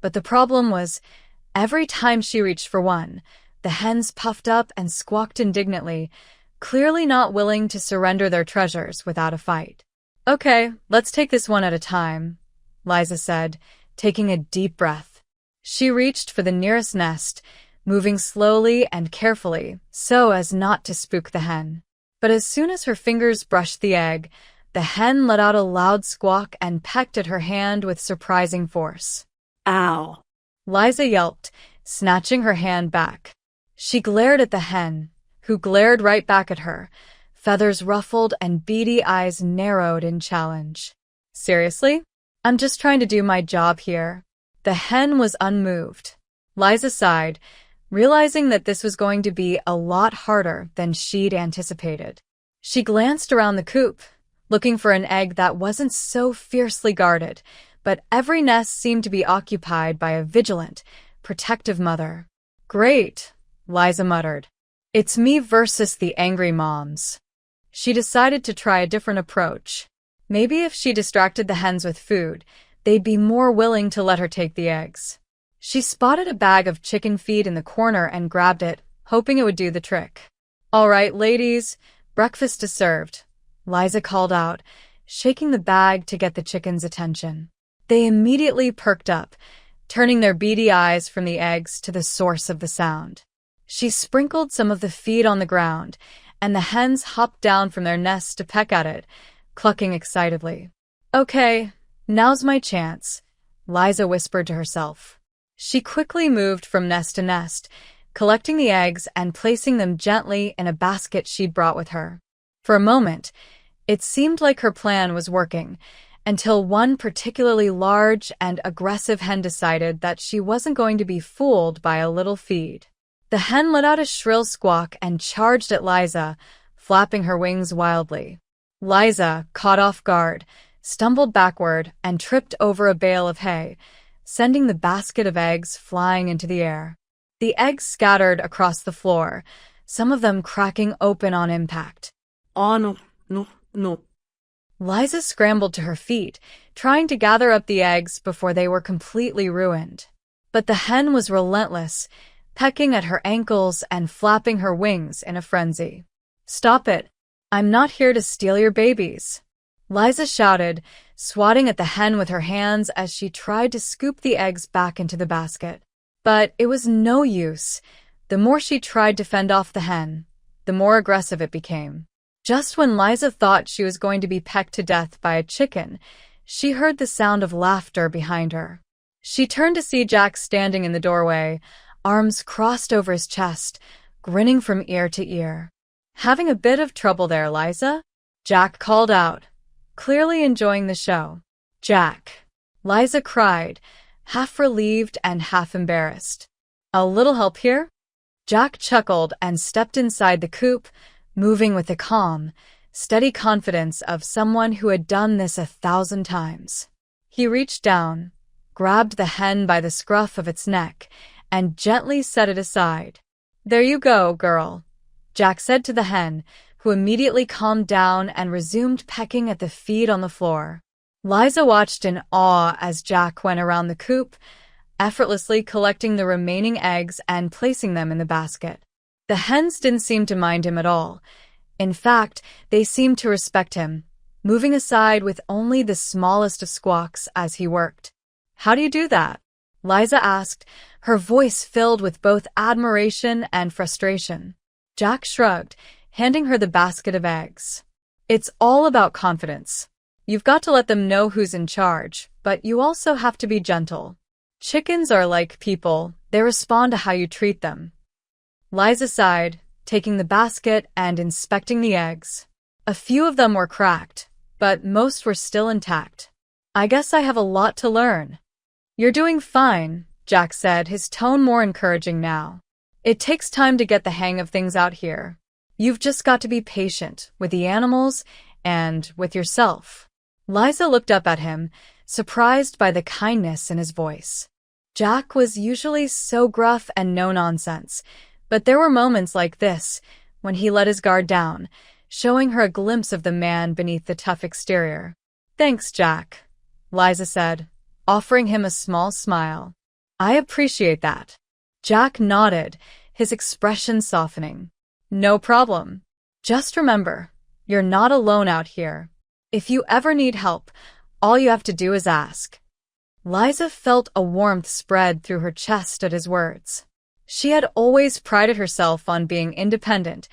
but the problem was, every time she reached for one, the hens puffed up and squawked indignantly, clearly not willing to surrender their treasures without a fight. "Okay, let's take this one at a time," Liza said, taking a deep breath. She reached for the nearest nest, moving slowly and carefully so as not to spook the hen. But as soon as her fingers brushed the egg, the hen let out a loud squawk and pecked at her hand with surprising force. "Ow!" Liza yelped, snatching her hand back. She glared at the hen, who glared right back at her, feathers ruffled and beady eyes narrowed in challenge. "Seriously? I'm just trying to do my job here." The hen was unmoved. Liza sighed, realizing that this was going to be a lot harder than she'd anticipated. She glanced around the coop, looking for an egg that wasn't so fiercely guarded, but every nest seemed to be occupied by a vigilant, protective mother. Great, Liza muttered. It's me versus the angry moms. She decided to try a different approach. Maybe if she distracted the hens with food, they'd be more willing to let her take the eggs. She spotted a bag of chicken feed in the corner and grabbed it, hoping it would do the trick. All right, ladies, breakfast is served, Liza called out, shaking the bag to get the chickens' attention. They immediately perked up, turning their beady eyes from the eggs to the source of the sound. She sprinkled some of the feed on the ground, and the hens hopped down from their nests to peck at it, clucking excitedly. Okay, now's my chance, Liza whispered to herself. She quickly moved from nest to nest, collecting the eggs and placing them gently in a basket she'd brought with her. For a moment, it seemed like her plan was working, until one particularly large and aggressive hen decided that she wasn't going to be fooled by a little feed. The hen let out a shrill squawk and charged at Liza, flapping her wings wildly. Liza, caught off guard, stumbled backward and tripped over a bale of hay, sending the basket of eggs flying into the air. The eggs scattered across the floor, some of them cracking open on impact. Oh, no. Liza scrambled to her feet, trying to gather up the eggs before they were completely ruined. But the hen was relentless, pecking at her ankles and flapping her wings in a frenzy. Stop it! I'm not here to steal your babies, Liza shouted, swatting at the hen with her hands as she tried to scoop the eggs back into the basket. But it was no use. The more she tried to fend off the hen, the more aggressive it became. Just when Liza thought she was going to be pecked to death by a chicken, she heard the sound of laughter behind her. She turned to see Jack standing in the doorway, arms crossed over his chest, grinning from ear to ear. Having a bit of trouble there, Liza? Jack called out, clearly enjoying the show. Jack, Liza cried, half relieved and half embarrassed. A little help here? Jack chuckled and stepped inside the coop, moving with the calm, steady confidence of someone who had done this 1,000 times. He reached down, grabbed the hen by the scruff of its neck, and gently set it aside. There you go, girl, Jack said to the hen, who immediately calmed down and resumed pecking at the feed on the floor. Liza watched in awe as Jack went around the coop, effortlessly collecting the remaining eggs and placing them in the basket. The hens didn't seem to mind him at all. In fact, they seemed to respect him, moving aside with only the smallest of squawks as he worked. How do you do that? Liza asked, her voice filled with both admiration and frustration. Jack shrugged, handing her the basket of eggs. It's all about confidence. You've got to let them know who's in charge, but you also have to be gentle. Chickens are like people, they respond to how you treat them. Liza sighed, taking the basket and inspecting the eggs. A few of them were cracked, but most were still intact. I guess I have a lot to learn. You're doing fine, Jack said, his tone more encouraging now. It takes time to get the hang of things out here. You've just got to be patient with the animals and with yourself. Liza looked up at him, surprised by the kindness in his voice. Jack was usually so gruff and no-nonsense, but there were moments like this when he let his guard down, showing her a glimpse of the man beneath the tough exterior. Thanks, Jack, Liza said, offering him a small smile. I appreciate that. Jack nodded, his expression softening. No problem. Just remember, you're not alone out here. If you ever need help, all you have to do is ask. Liza felt a warmth spread through her chest at his words. She had always prided herself on being independent,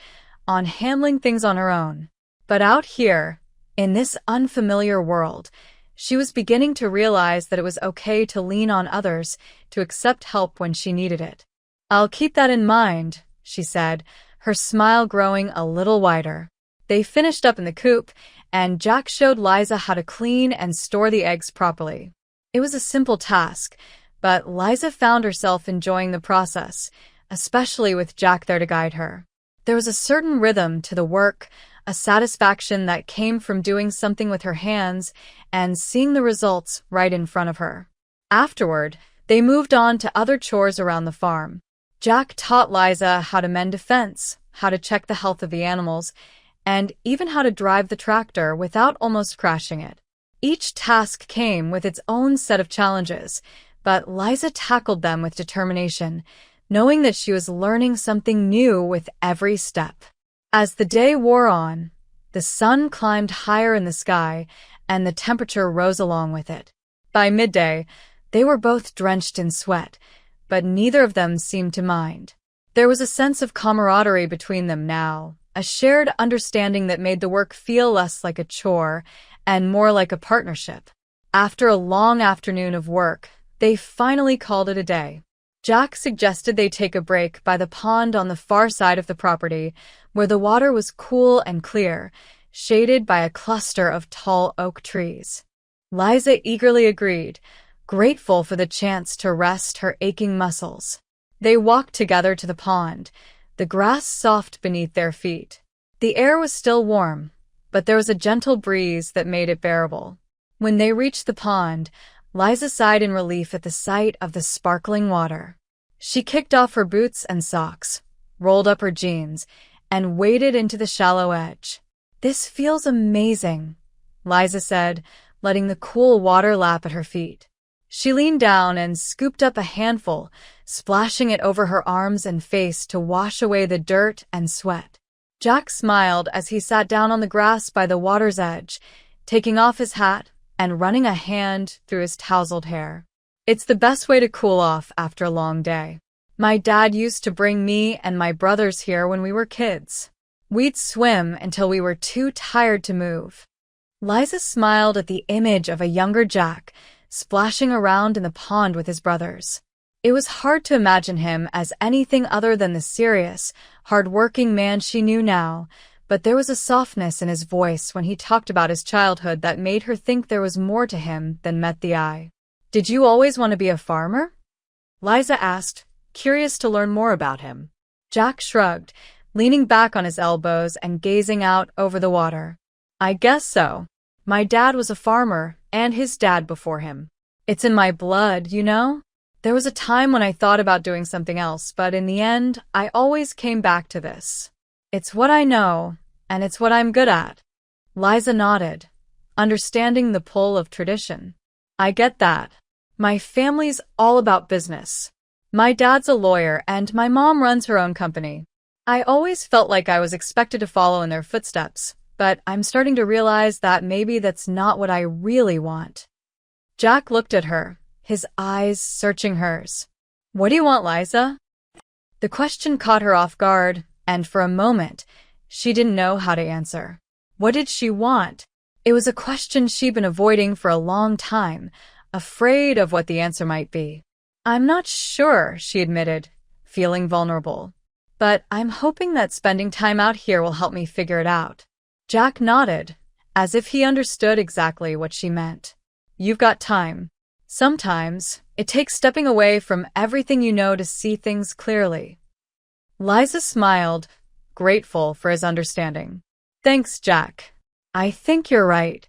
on handling things on her own. But out here, in this unfamiliar world, she was beginning to realize that it was okay to lean on others, to accept help when she needed it. I'll keep that in mind, she said, her smile growing a little wider. They finished up in the coop, and Jack showed Liza how to clean and store the eggs properly. It was a simple task, but Liza found herself enjoying the process, especially with Jack there to guide her. There was a certain rhythm to the work, a satisfaction that came from doing something with her hands and seeing the results right in front of her. Afterward, they moved on to other chores around the farm. Jack taught Liza how to mend a fence, how to check the health of the animals, and even how to drive the tractor without almost crashing it. Each task came with its own set of challenges, but Liza tackled them with determination, knowing that she was learning something new with every step. As the day wore on, the sun climbed higher in the sky, and the temperature rose along with it. By midday, they were both drenched in sweat, but neither of them seemed to mind. There was a sense of camaraderie between them now, a shared understanding that made the work feel less like a chore and more like a partnership. After a long afternoon of work, they finally called it a day. Jack suggested they take a break by the pond on the far side of the property, where the water was cool and clear, shaded by a cluster of tall oak trees. Liza eagerly agreed, grateful for the chance to rest her aching muscles. They walked together to the pond, the grass soft beneath their feet. The air was still warm, but there was a gentle breeze that made it bearable. When they reached the pond, Liza sighed in relief at the sight of the sparkling water. She kicked off her boots and socks, rolled up her jeans, and waded into the shallow edge. "This feels amazing," Liza said, letting the cool water lap at her feet. She leaned down and scooped up a handful, splashing it over her arms and face to wash away the dirt and sweat. Jack smiled as he sat down on the grass by the water's edge, taking off his hat and running a hand through his tousled hair. "It's the best way to cool off after a long day. My dad used to bring me and my brothers here when we were kids. We'd swim until we were too tired to move." Liza smiled at the image of a younger Jack, splashing around in the pond with his brothers. It was hard to imagine him as anything other than the serious, hard-working man she knew now, but there was a softness in his voice when he talked about his childhood that made her think there was more to him than met the eye. "Did you always want to be a farmer?" Liza asked, curious to learn more about him. Jack shrugged, leaning back on his elbows and gazing out over the water. "I guess so. My dad was a farmer, and his dad before him. It's in my blood, you know? There was a time when I thought about doing something else, but in the end, I always came back to this. It's what I know, and it's what I'm good at." Liza nodded, understanding the pull of tradition. "I get that. My family's all about business. My dad's a lawyer, and my mom runs her own company. I always felt like I was expected to follow in their footsteps, but I'm starting to realize that maybe that's not what I really want." Jack looked at her, his eyes searching hers. "What do you want, Liza?" The question caught her off guard, and for a moment, she didn't know how to answer. What did she want? It was a question she'd been avoiding for a long time, afraid of what the answer might be. "I'm not sure," she admitted, feeling vulnerable. "But I'm hoping that spending time out here will help me figure it out." Jack nodded, as if he understood exactly what she meant. "You've got time. Sometimes, it takes stepping away from everything you know to see things clearly." Liza smiled, grateful for his understanding. "Thanks, Jack. I think you're right."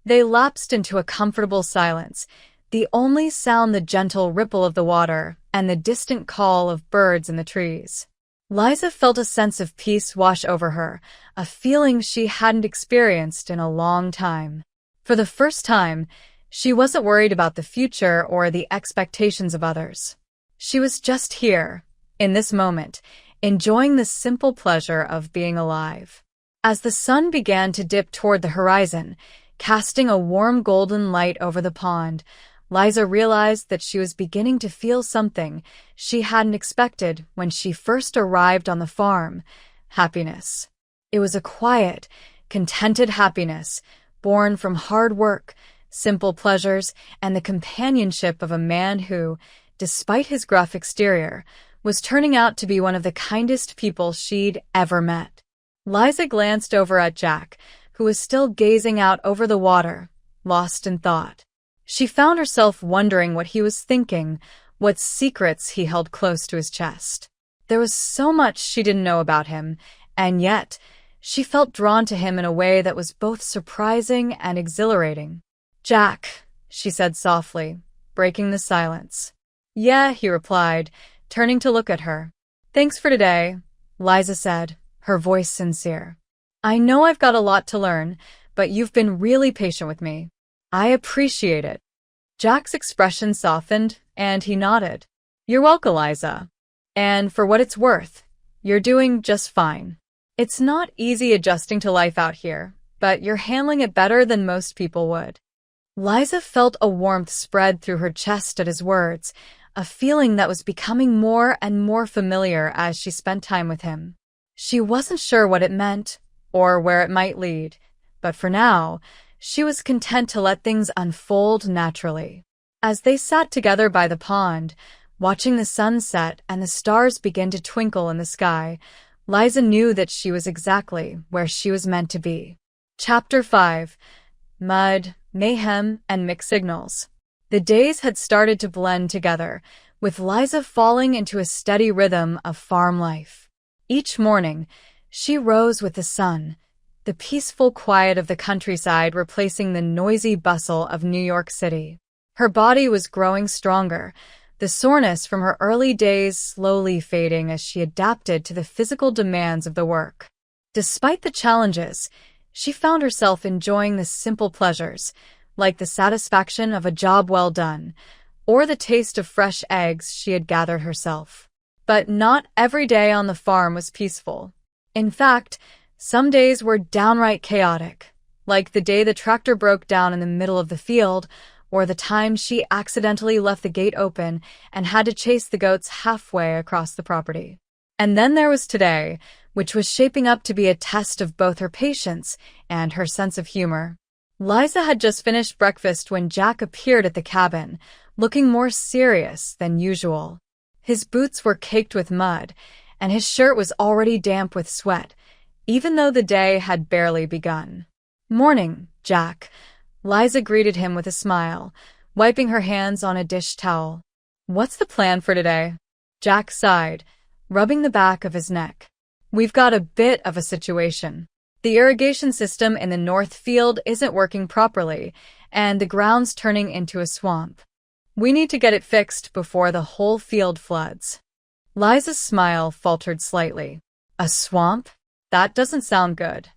They lapsed into a comfortable silence, the only sound the gentle ripple of the water and the distant call of birds in the trees. Liza felt a sense of peace wash over her, a feeling she hadn't experienced in a long time. For the first time, she wasn't worried about the future or the expectations of others. She was just here, in this moment, enjoying the simple pleasure of being alive. As the sun began to dip toward the horizon, casting a warm golden light over the pond, Liza realized that she was beginning to feel something she hadn't expected when she first arrived on the farm: happiness. It was a quiet, contented happiness, born from hard work, simple pleasures, and the companionship of a man who, despite his gruff exterior, was turning out to be one of the kindest people she'd ever met. Liza glanced over at Jack, who was still gazing out over the water, lost in thought. She found herself wondering what he was thinking, what secrets he held close to his chest. There was so much she didn't know about him, and yet she felt drawn to him in a way that was both surprising and exhilarating. "Jack," she said softly, breaking the silence. "Yeah," he replied, turning to look at her. "Thanks for today," Liza said, her voice sincere. "I know I've got a lot to learn, but you've been really patient with me. I appreciate it." Jack's expression softened, and he nodded. "You're welcome, Liza. And for what it's worth, you're doing just fine. It's not easy adjusting to life out here, but you're handling it better than most people would." Liza felt a warmth spread through her chest at his words, a feeling that was becoming more and more familiar as she spent time with him. She wasn't sure what it meant or where it might lead, but for now, she was content to let things unfold naturally. As they sat together by the pond, watching the sun set and the stars begin to twinkle in the sky, Liza knew that she was exactly where she was meant to be. Chapter 5. Mud, Mayhem, and Mixed Signals. The days had started to blend together, with Liza falling into a steady rhythm of farm life. Each morning, she rose with the sun, the peaceful quiet of the countryside replacing the noisy bustle of New York City. Her body was growing stronger, the soreness from her early days slowly fading as she adapted to the physical demands of the work. Despite the challenges, she found herself enjoying the simple pleasures, like the satisfaction of a job well done, or the taste of fresh eggs she had gathered herself. But not every day on the farm was peaceful. In fact, some days were downright chaotic, like the day the tractor broke down in the middle of the field, or the time she accidentally left the gate open and had to chase the goats halfway across the property. And then there was today, which was shaping up to be a test of both her patience and her sense of humor. Liza had just finished breakfast when Jack appeared at the cabin, looking more serious than usual. His boots were caked with mud, and his shirt was already damp with sweat, even though the day had barely begun. "Morning, Jack." Liza greeted him with a smile, wiping her hands on a dish towel. "What's the plan for today?" Jack sighed, rubbing the back of his neck. "We've got a bit of a situation. The irrigation system in the north field isn't working properly, and the ground's turning into a swamp. We need to get it fixed before the whole field floods." Liza's smile faltered slightly. "A swamp? That doesn't sound good."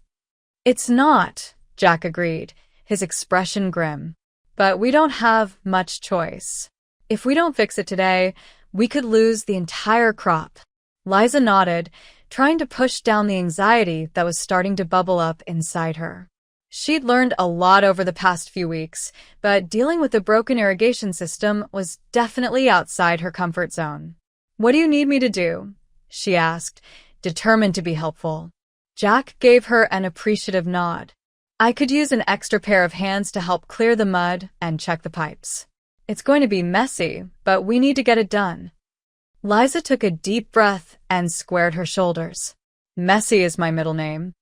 "It's not," Jack agreed, his expression grim. "But we don't have much choice. If we don't fix it today, we could lose the entire crop." Liza nodded, trying to push down the anxiety that was starting to bubble up inside her. She'd learned a lot over the past few weeks, but dealing with a broken irrigation system was definitely outside her comfort zone. "What do you need me to do?" she asked, determined to be helpful. Jack gave her an appreciative nod. "I could use an extra pair of hands to help clear the mud and check the pipes. It's going to be messy, but we need to get it done." Liza took a deep breath and squared her shoulders. "Messy is my middle name."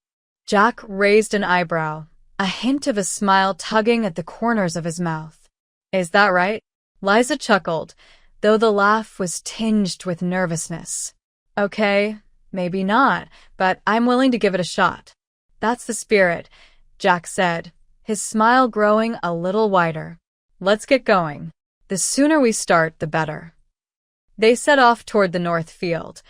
Jack raised an eyebrow, a hint of a smile tugging at the corners of his mouth. "Is that right?" Liza chuckled, though the laugh was tinged with nervousness. "Okay, maybe not, but I'm willing to give it a shot." "That's the spirit," Jack said, his smile growing a little wider. "Let's get going. The sooner we start, the better." They set off toward the north field,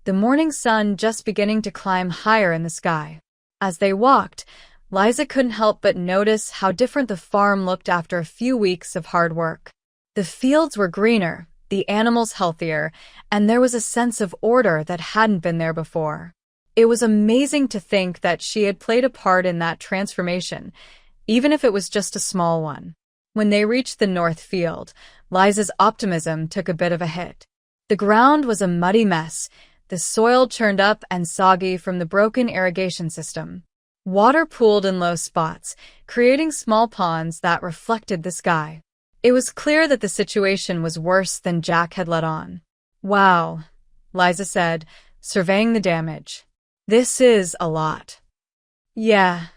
the morning sun just beginning to climb higher in the sky. As they walked, Liza couldn't help but notice how different the farm looked after a few weeks of hard work. The fields were greener, the animals healthier, and there was a sense of order that hadn't been there before. It was amazing to think that she had played a part in that transformation, even if it was just a small one. When they reached the north field, Liza's optimism took a bit of a hit. The ground was a muddy mess, the soil churned up and soggy from the broken irrigation system. Water pooled in low spots, creating small ponds that reflected the sky. It was clear that the situation was worse than Jack had let on. "Wow," Liza said, surveying the damage. "This is a lot." "Yeah,"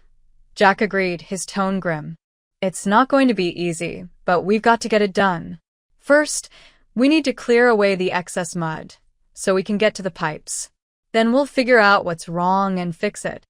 Jack agreed, his tone grim. "It's not going to be easy, but we've got to get it done. First, we need to clear away the excess mud, so we can get to the pipes. Then we'll figure out what's wrong and fix it."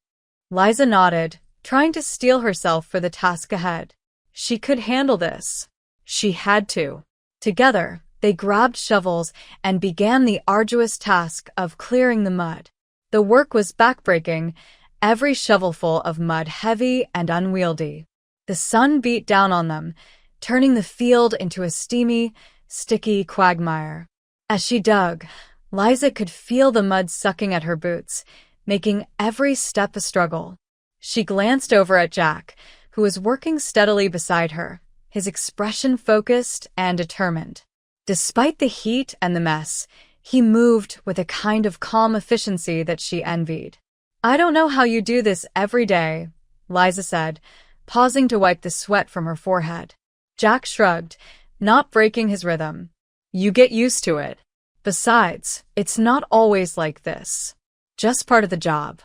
Liza nodded, trying to steel herself for the task ahead. She could handle this. She had to. Together, They grabbed shovels and began the arduous task of clearing the mud. The work was backbreaking, every shovelful of mud heavy and unwieldy. The sun beat down on them, turning the field into a steamy, sticky quagmire. As she dug, Liza could feel the mud sucking at her boots, making every step a struggle. She glanced over at Jack, who was working steadily beside her, his expression focused and determined. Despite the heat and the mess, he moved with a kind of calm efficiency that she envied. "I don't know how you do this every day," Liza said, pausing to wipe the sweat from her forehead. Jack shrugged, not breaking his rhythm. "You get used to it. Besides, it's not always like this. Just part of the job."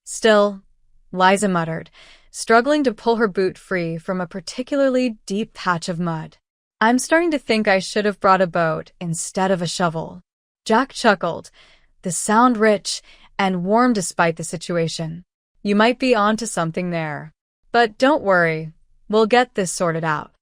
"Still," Liza muttered, struggling to pull her boot free from a particularly deep patch of mud. "I'm starting to think I should have brought a boat instead of a shovel." Jack chuckled, the sound rich and warm despite the situation. "You might be onto something there. But don't worry, we'll get this sorted out."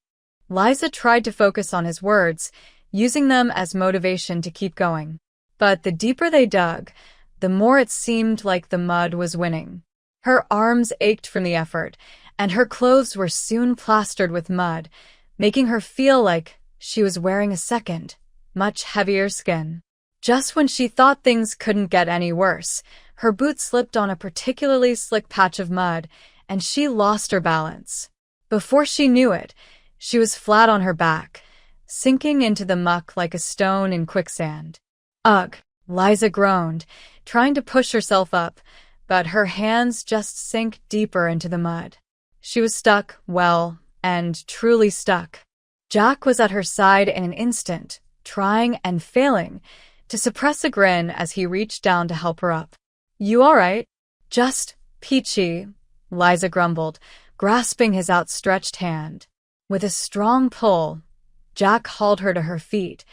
Liza tried to focus on his words, using them as motivation to keep going. But the deeper they dug, the more it seemed like the mud was winning. Her arms ached from the effort, and her clothes were soon plastered with mud, making her feel like she was wearing a second, much heavier skin. Just when she thought things couldn't get any worse, her boot slipped on a particularly slick patch of mud, and she lost her balance. Before she knew it, she was flat on her back, sinking into the muck like a stone in quicksand. "Ugh," Liza groaned, trying to push herself up, but her hands just sank deeper into the mud. She was stuck, well, and truly stuck. Jack was at her side in an instant, trying and failing to suppress a grin as he reached down to help her up. "You all right?" "Just peachy," Liza grumbled, grasping his outstretched hand. With a strong pull, Jack hauled her to her feet,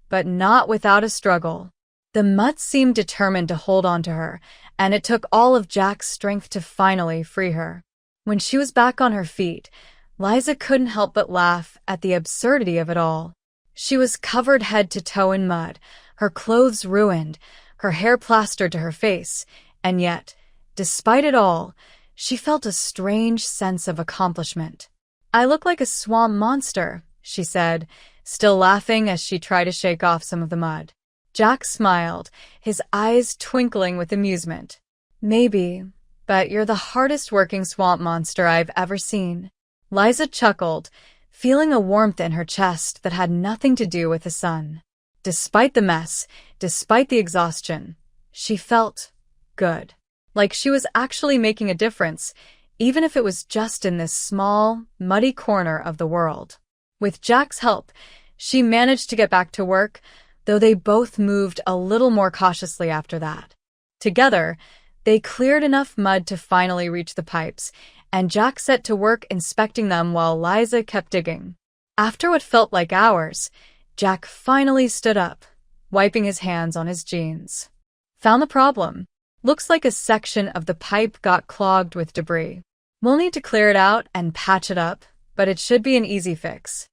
but not without a struggle. The mud seemed determined to hold on to her, and it took all of Jack's strength to finally free her. When she was back on her feet, Liza couldn't help but laugh at the absurdity of it all. She was covered head to toe in mud, her clothes ruined, her hair plastered to her face, and yet, despite it all, she felt a strange sense of accomplishment. "I look like a swamp monster," she said, still laughing as she tried to shake off some of the mud. Jack smiled, his eyes twinkling with amusement. "Maybe, but you're the hardest working swamp monster I've ever seen." Liza chuckled, feeling a warmth in her chest that had nothing to do with the sun. Despite the mess, despite the exhaustion, she felt good. Like she was actually making a difference, even if it was just in this small, muddy corner of the world. With Jack's help, she managed to get back to work, though they both moved a little more cautiously after that. Together, they cleared enough mud to finally reach the pipes, and Jack set to work inspecting them while Liza kept digging. After what felt like hours, Jack finally stood up, wiping his hands on his jeans. "Found the problem. Looks like a section of the pipe got clogged with debris. We'll need to clear it out and patch it up, but it should be an easy fix."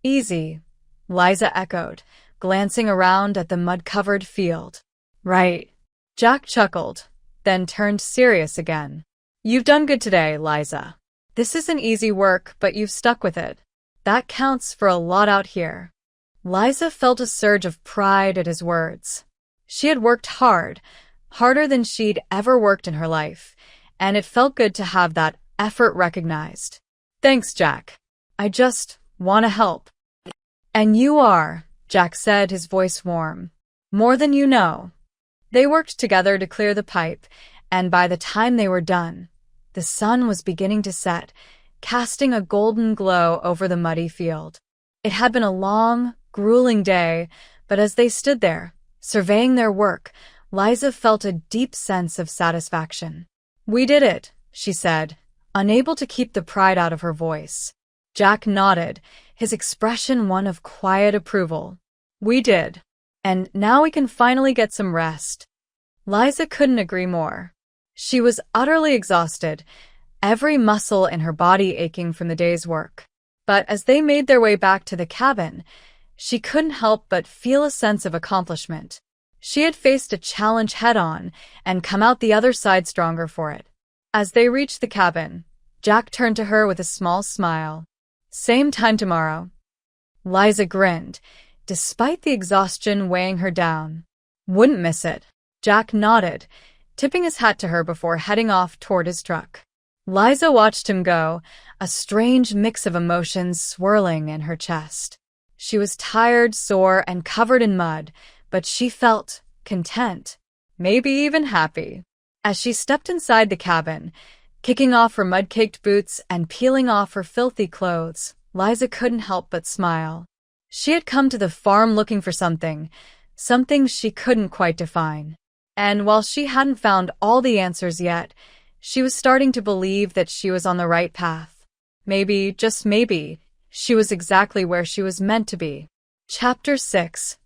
"Easy," Liza echoed, glancing around at the mud-covered field. "Right." Jack chuckled, then turned serious again. "You've done good today, Liza. This isn't easy work, but you've stuck with it. That counts for a lot out here." Liza felt a surge of pride at his words. She had worked hard, harder than she'd ever worked in her life, and it felt good to have that effort recognized. "Thanks, Jack. I just want to help." "And you are," Jack said, his voice warm. "More than you know." They worked together to clear the pipe, and by the time they were done, the sun was beginning to set, casting a golden glow over the muddy field. It had been a long, grueling day, but as they stood there, surveying their work, Liza felt a deep sense of satisfaction. "We did it," she said, unable to keep the pride out of her voice. Jack nodded, his expression one of quiet approval. "We did. And now we can finally get some rest." Liza couldn't agree more. She was utterly exhausted, every muscle in her body aching from the day's work. But as they made their way back to the cabin, She couldn't help but feel a sense of accomplishment. She had faced a challenge head-on and come out the other side stronger for it. As they reached the cabin, Jack turned to her with a small smile. "Same time tomorrow." Liza grinned, despite the exhaustion weighing her down. "Wouldn't miss it." Jack nodded, tipping his hat to her before heading off toward his truck. Liza watched him go, a strange mix of emotions swirling in her chest. She was tired, sore, and covered in mud, but she felt content, maybe even happy. As she stepped inside the cabin, kicking off her mud-caked boots and peeling off her filthy clothes, Liza couldn't help but smile. She had come to the farm looking for something she couldn't quite define. And while she hadn't found all the answers yet, she was starting to believe that she was on the right path. Maybe, just maybe, she was exactly where she was meant to be. Chapter 6.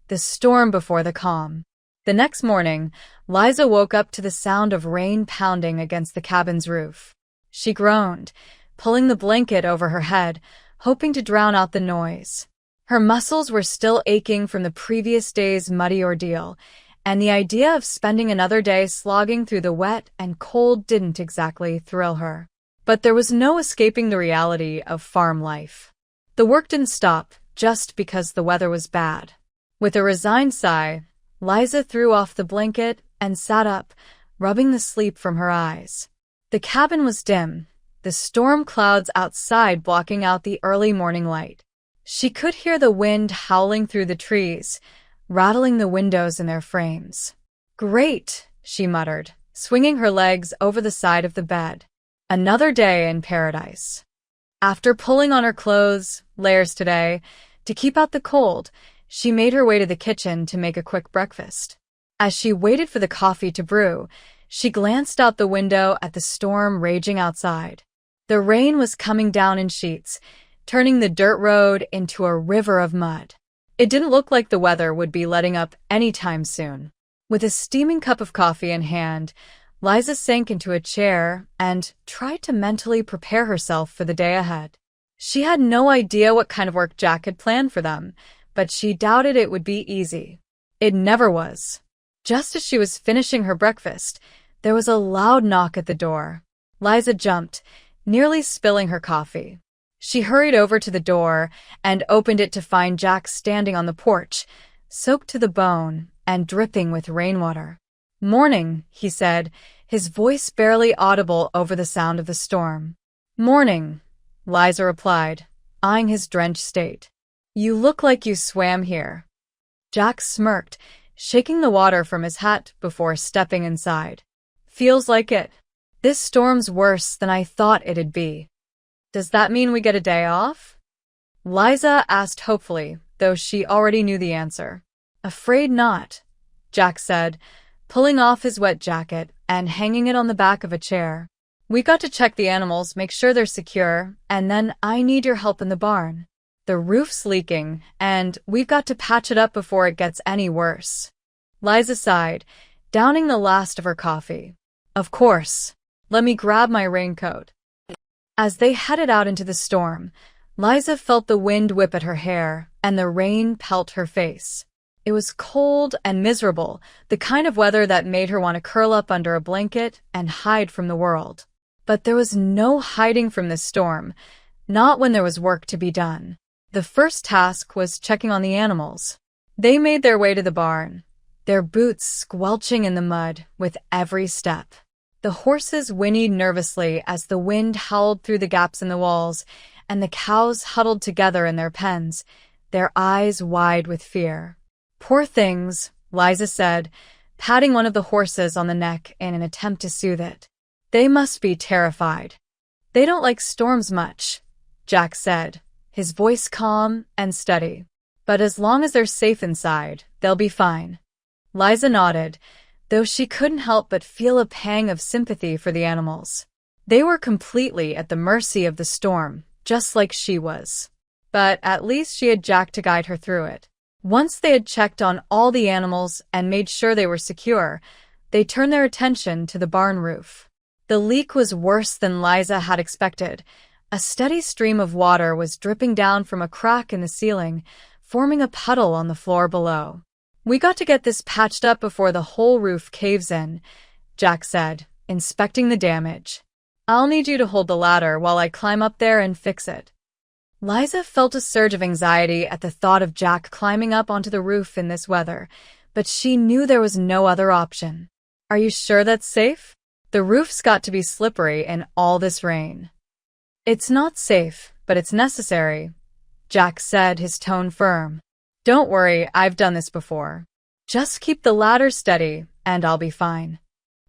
The Storm Before the Calm. The next morning, Liza woke up to the sound of rain pounding against the cabin's roof. She groaned, pulling the blanket over her head, hoping to drown out the noise. Her muscles were still aching from the previous day's muddy ordeal, and the idea of spending another day slogging through the wet and cold didn't exactly thrill her. But there was no escaping the reality of farm life. The work didn't stop just because the weather was bad. With a resigned sigh, Liza threw off the blanket and sat up, rubbing the sleep from her eyes. The cabin was dim, the storm clouds outside blocking out the early morning light. She could hear the wind howling through the trees, rattling the windows in their frames. "Great," she muttered, swinging her legs over the side of the bed. Another day in paradise. After pulling on her clothes, layers today, to keep out the cold, she made her way to the kitchen to make a quick breakfast. As she waited for the coffee to brew, she glanced out the window at the storm raging outside. The rain was coming down in sheets, turning the dirt road into a river of mud. It didn't look like the weather would be letting up anytime soon. With a steaming cup of coffee in hand, Liza sank into a chair and tried to mentally prepare herself for the day ahead. She had no idea what kind of work Jack had planned for them, but she doubted it would be easy. It never was. Just as she was finishing her breakfast, there was a loud knock at the door. Liza jumped, nearly spilling her coffee. She hurried over to the door and opened it to find Jack standing on the porch, soaked to the bone and dripping with rainwater. "Morning," he said, his voice barely audible over the sound of the storm. "Morning," Liza replied, eyeing his drenched state. "You look like you swam here." Jack smirked, shaking the water from his hat before stepping inside. "Feels like it. This storm's worse than I thought it'd be." "Does that mean we get a day off?" Liza asked hopefully, though she already knew the answer. "Afraid not," Jack said, pulling off his wet jacket and hanging it on the back of a chair. "We got to check the animals, make sure they're secure, and then I need your help in the barn. The roof's leaking, and we've got to patch it up before it gets any worse." Liza sighed, downing the last of her coffee. "Of course. Let me grab my raincoat." As they headed out into the storm, Liza felt the wind whip at her hair and the rain pelt her face. It was cold and miserable, the kind of weather that made her want to curl up under a blanket and hide from the world. But there was no hiding from this storm, not when there was work to be done. The first task was checking on the animals. They made their way to the barn, their boots squelching in the mud with every step. The horses whinnied nervously as the wind howled through the gaps in the walls, and the cows huddled together in their pens, their eyes wide with fear. "Poor things," Liza said, patting one of the horses on the neck in an attempt to soothe it. "They must be terrified." "They don't like storms much," Jack said, his voice calm and steady. "But as long as they're safe inside, they'll be fine." Liza nodded, though she couldn't help but feel a pang of sympathy for the animals. They were completely at the mercy of the storm, just like she was. But at least she had Jack to guide her through it. Once they had checked on all the animals and made sure they were secure, they turned their attention to the barn roof. The leak was worse than Liza had expected. A steady stream of water was dripping down from a crack in the ceiling, forming a puddle on the floor below. "We got to get this patched up before the whole roof caves in," Jack said, inspecting the damage. "I'll need you to hold the ladder while I climb up there and fix it." Liza felt a surge of anxiety at the thought of Jack climbing up onto the roof in this weather, but she knew there was no other option. "Are you sure that's safe? The roof's got to be slippery in all this rain." "It's not safe, but it's necessary," Jack said, his tone firm. "Don't worry, I've done this before. Just keep the ladder steady, and I'll be fine."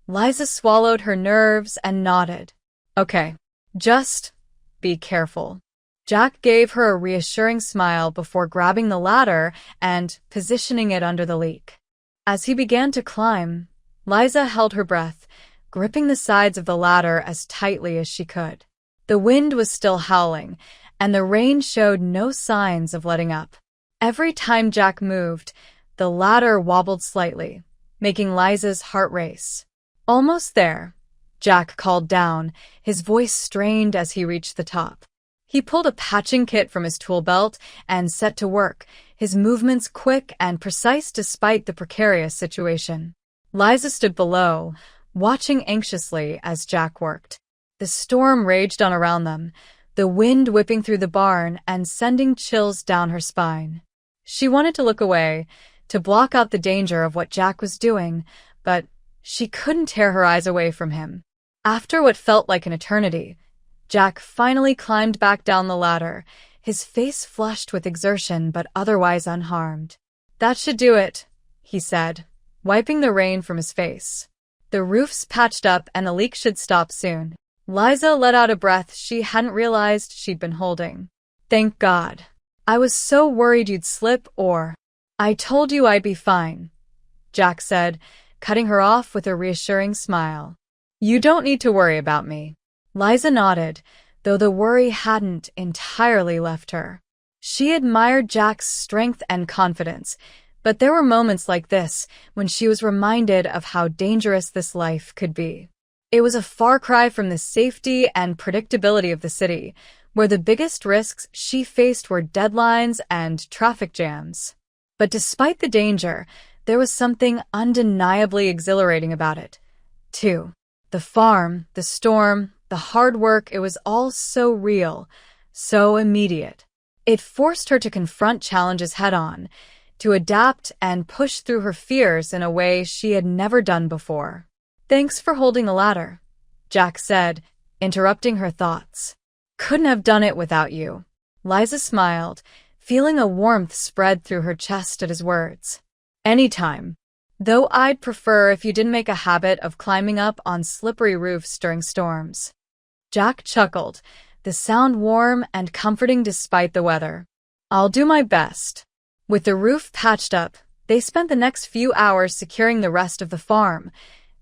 Liza swallowed her nerves and nodded. "Okay, just be careful." Jack gave her a reassuring smile before grabbing the ladder and positioning it under the leak. As he began to climb, Liza held her breath, gripping the sides of the ladder as tightly as she could. The wind was still howling, and the rain showed no signs of letting up. Every time Jack moved, the ladder wobbled slightly, making Liza's heart race. "Almost there," Jack called down, his voice strained as he reached the top. He pulled a patching kit from his tool belt and set to work, his movements quick and precise despite the precarious situation. Liza stood below, watching anxiously as Jack worked. The storm raged on around them, the wind whipping through the barn and sending chills down her spine. She wanted to look away, to block out the danger of what Jack was doing, but she couldn't tear her eyes away from him. After what felt like an eternity, Jack finally climbed back down the ladder, his face flushed with exertion but otherwise unharmed. "That should do it," he said, wiping the rain from his face. "The roof's patched up and the leak should stop soon." Liza let out a breath she hadn't realized she'd been holding. "Thank God. I was so worried you'd slip or—" "I told you I'd be fine," Jack said, cutting her off with a reassuring smile. "You don't need to worry about me." Liza nodded, though the worry hadn't entirely left her. She admired Jack's strength and confidence, but there were moments like this when she was reminded of how dangerous this life could be. It was a far cry from the safety and predictability of the city, where the biggest risks she faced were deadlines and traffic jams. But despite the danger, there was something undeniably exhilarating about it, too. The farm, the storm, the hard work, it was all so real, so immediate. It forced her to confront challenges head-on, to adapt and push through her fears in a way she had never done before. "Thanks for holding the ladder," Jack said, interrupting her thoughts. "Couldn't have done it without you." Liza smiled, feeling a warmth spread through her chest at his words. "Anytime. Though I'd prefer if you didn't make a habit of climbing up on slippery roofs during storms." Jack chuckled, the sound warm and comforting despite the weather. "I'll do my best." With the roof patched up, they spent the next few hours securing the rest of the farm,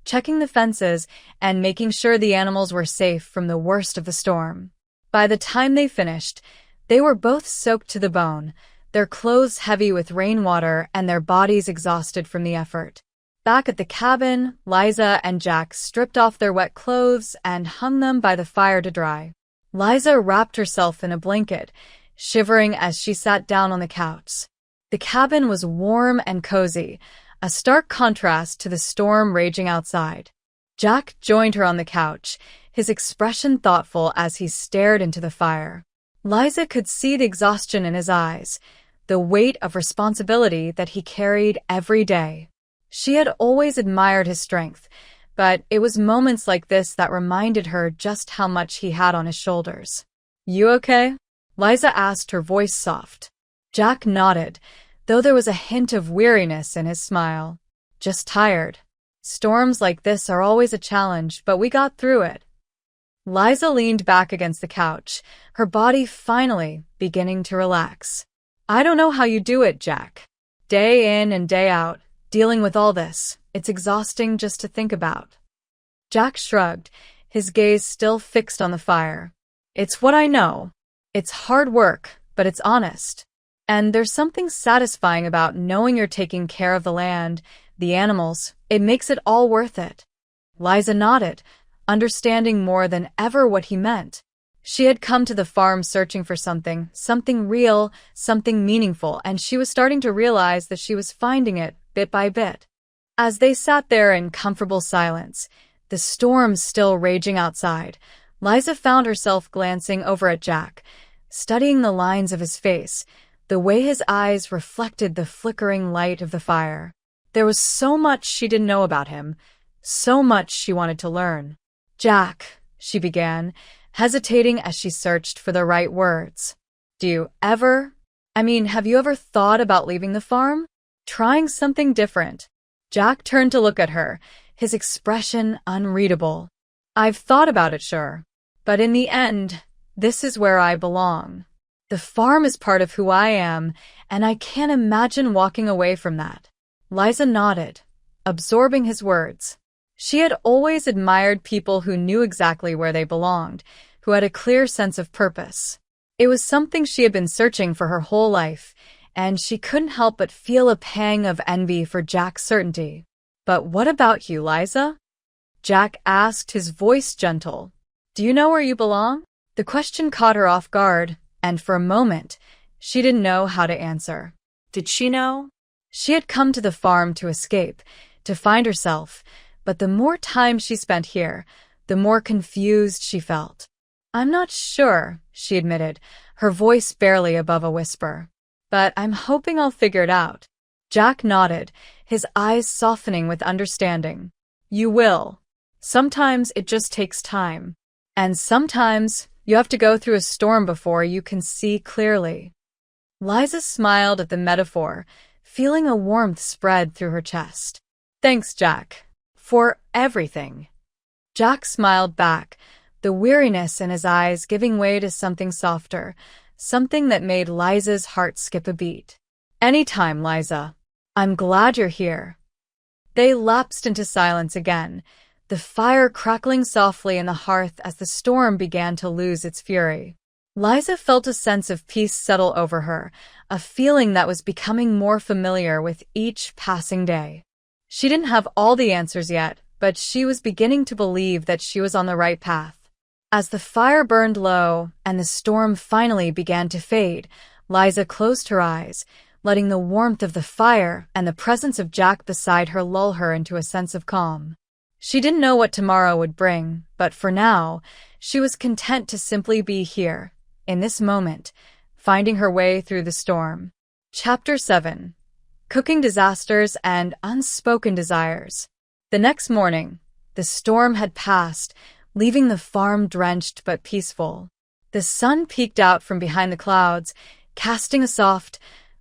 checking the fences and making sure the animals were safe from the worst of the storm. By the time they finished, they were both soaked to the bone, their clothes heavy with rainwater and their bodies exhausted from the effort. Back at the cabin, Liza and Jack stripped off their wet clothes and hung them by the fire to dry. Liza wrapped herself in a blanket, shivering as she sat down on the couch. The cabin was warm and cozy, a stark contrast to the storm raging outside. Jack joined her on the couch, his expression thoughtful as he stared into the fire. Liza could see the exhaustion in his eyes, the weight of responsibility that he carried every day. She had always admired his strength, but it was moments like this that reminded her just how much he had on his shoulders. "You okay?" Liza asked, her voice soft. Jack nodded, though there was a hint of weariness in his smile. "Just tired. Storms like this are always a challenge, but we got through it." Liza leaned back against the couch, her body finally beginning to relax. "I don't know how you do it, Jack. Day in and day out, dealing with all this. It's exhausting just to think about." Jack shrugged, his gaze still fixed on the fire. "It's what I know. It's hard work, but it's honest. And there's something satisfying about knowing you're taking care of the land, the animals. It makes it all worth it." Liza nodded, understanding more than ever what he meant. She had come to the farm searching for something real, something meaningful, and she was starting to realize that she was finding it bit by bit. As they sat there in comfortable silence, the storm still raging outside, Liza found herself glancing over at Jack, studying the lines of his face, the way his eyes reflected the flickering light of the fire. There was so much she didn't know about him, so much she wanted to learn. "Jack," she began, hesitating as she searched for the right words. Have you ever thought about leaving the farm? Trying something different?" Jack turned to look at her, his expression unreadable. "I've thought about it, sure. But in the end, this is where I belong. The farm is part of who I am, and I can't imagine walking away from that." Liza nodded, absorbing his words. She had always admired people who knew exactly where they belonged, who had a clear sense of purpose. It was something she had been searching for her whole life, and she couldn't help but feel a pang of envy for Jack's certainty. "But what about you, Liza?" Jack asked, his voice gentle. "Do you know where you belong?" The question caught her off guard, and for a moment, she didn't know how to answer. Did she know? She had come to the farm to escape, to find herself, but the more time she spent here, the more confused she felt. "I'm not sure," she admitted, her voice barely above a whisper. "But I'm hoping I'll figure it out." Jack nodded, his eyes softening with understanding. "You will. Sometimes it just takes time. And sometimes you have to go through a storm before you can see clearly." Liza smiled at the metaphor, feeling a warmth spread through her chest. "Thanks, Jack, for everything." Jack smiled back, the weariness in his eyes giving way to something softer, something that made Liza's heart skip a beat. "Anytime, Liza. I'm glad you're here." They lapsed into silence again, the fire crackling softly in the hearth as the storm began to lose its fury. Liza felt a sense of peace settle over her, a feeling that was becoming more familiar with each passing day. She didn't have all the answers yet, but she was beginning to believe that she was on the right path. As the fire burned low and the storm finally began to fade, Liza closed her eyes, letting the warmth of the fire and the presence of Jack beside her lull her into a sense of calm. She didn't know what tomorrow would bring, but for now, she was content to simply be here, in this moment, finding her way through the storm. Chapter 7. Cooking Disasters and Unspoken Desires. The next morning, the storm had passed, leaving the farm drenched but peaceful. The sun peeked out from behind the clouds, casting a soft,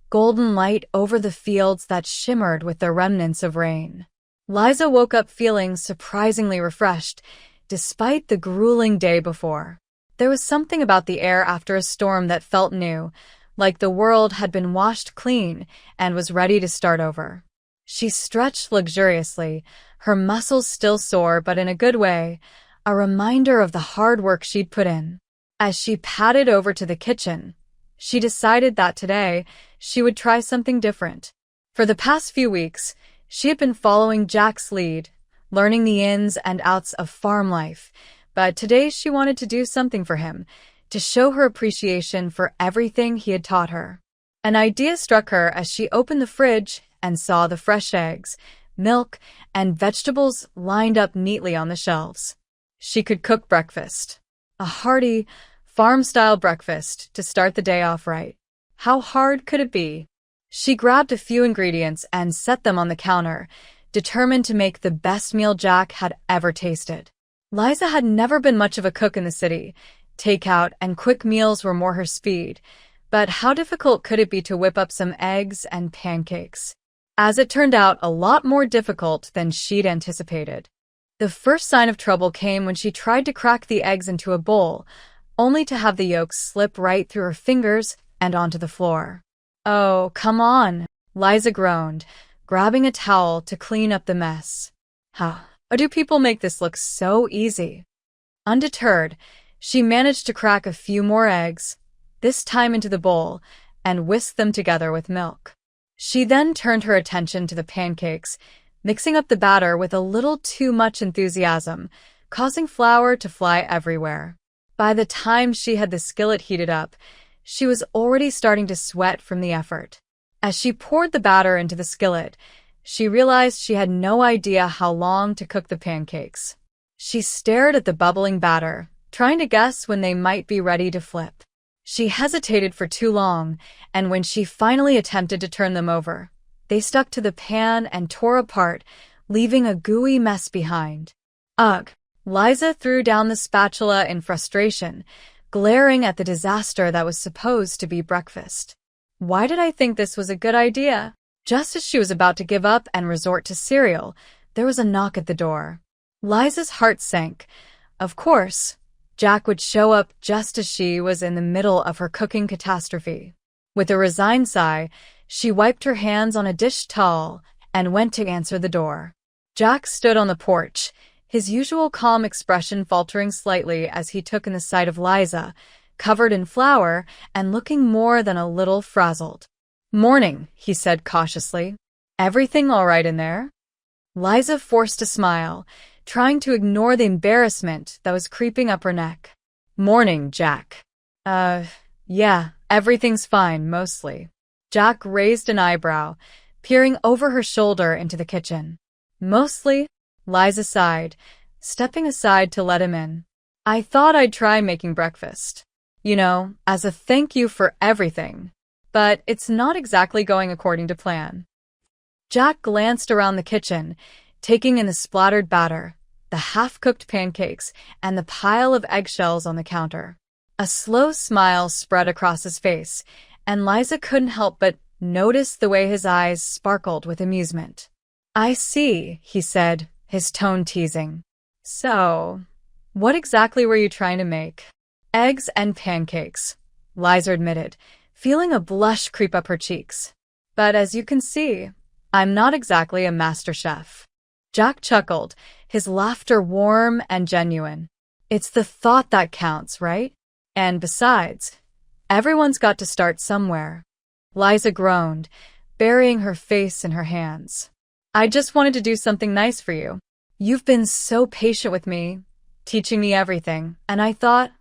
golden light over the fields that shimmered with the remnants of rain. Liza woke up feeling surprisingly refreshed, despite the grueling day before. There was something about the air after a storm that felt new, like the world had been washed clean and was ready to start over. She stretched luxuriously, her muscles still sore but in a good way, a reminder of the hard work she'd put in. As she padded over to the kitchen, she decided that today she would try something different. For the past few weeks, she had been following Jack's lead, learning the ins and outs of farm life, but today she wanted to do something for him, to show her appreciation for everything he had taught her. An idea struck her as she opened the fridge and saw the fresh eggs, milk, and vegetables lined up neatly on the shelves. She could cook breakfast. A hearty, farm-style breakfast to start the day off right. How hard could it be? She grabbed a few ingredients and set them on the counter, determined to make the best meal Jack had ever tasted. Liza had never been much of a cook in the city. Takeout and quick meals were more her speed, but how difficult could it be to whip up some eggs and pancakes? As it turned out, a lot more difficult than she'd anticipated. The first sign of trouble came when she tried to crack the eggs into a bowl, only to have the yolks slip right through her fingers and onto the floor. "Oh, come on," Liza groaned, grabbing a towel to clean up the mess. How do people make this look so easy? Undeterred, she managed to crack a few more eggs, this time into the bowl, and whisked them together with milk. She then turned her attention to the pancakes, mixing up the batter with a little too much enthusiasm, causing flour to fly everywhere. By the time she had the skillet heated up, she was already starting to sweat from the effort. As she poured the batter into the skillet, she realized she had no idea how long to cook the pancakes. She stared at the bubbling batter, trying to guess when they might be ready to flip. She hesitated for too long, and when she finally attempted to turn them over, they stuck to the pan and tore apart, leaving a gooey mess behind. Ugh! Liza threw down the spatula in frustration, glaring at the disaster that was supposed to be breakfast. Why did I think this was a good idea? Just as she was about to give up and resort to cereal, there was a knock at the door. Liza's heart sank. Of course, Jack would show up just as she was in the middle of her cooking catastrophe. With a resigned sigh, she wiped her hands on a dish towel and went to answer the door. Jack stood on the porch, his usual calm expression faltering slightly as he took in the sight of Liza, covered in flour and looking more than a little frazzled. "Morning," he said cautiously. "Everything all right in there?" Liza forced a smile, trying to ignore the embarrassment that was creeping up her neck. "Morning, Jack." Yeah, everything's fine, mostly." Jack raised an eyebrow, peering over her shoulder into the kitchen. "Mostly?" Liza sighed, stepping aside to let him in. "I thought I'd try making breakfast. You know, as a thank you for everything. But it's not exactly going according to plan." Jack glanced around the kitchen, taking in the splattered batter, the half-cooked pancakes, and the pile of eggshells on the counter. A slow smile spread across his face, and Liza couldn't help but notice the way his eyes sparkled with amusement. "I see," he said, his tone teasing. "So, what exactly were you trying to make?" "Eggs and pancakes," Liza admitted, feeling a blush creep up her cheeks. "But as you can see, I'm not exactly a master chef." Jack chuckled, his laughter warm and genuine. "It's the thought that counts, right? And besides, everyone's got to start somewhere." Liza groaned, burying her face in her hands. "I just wanted to do something nice for you. You've been so patient with me, teaching me everything, and I thought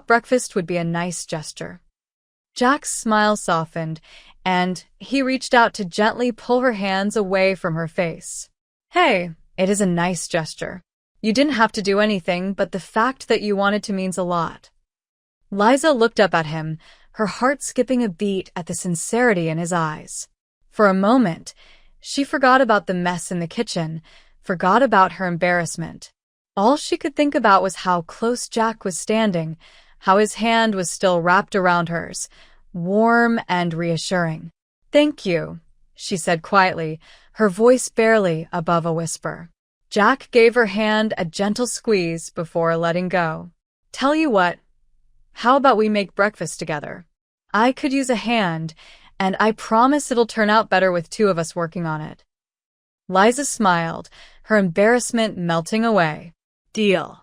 breakfast would be a nice gesture." Jack's smile softened, and he reached out to gently pull her hands away from her face. "Hey, it is a nice gesture. You didn't have to do anything, but the fact that you wanted to means a lot." Liza looked up at him, her heart skipping a beat at the sincerity in his eyes. For a moment, she forgot about the mess in the kitchen, forgot about her embarrassment. All she could think about was how close Jack was standing, how his hand was still wrapped around hers, warm and reassuring. "Thank you," she said quietly, her voice barely above a whisper. Jack gave her hand a gentle squeeze before letting go. "Tell you what, how about we make breakfast together? I could use a hand, and I promise it'll turn out better with two of us working on it." Liza smiled, her embarrassment melting away. "Deal."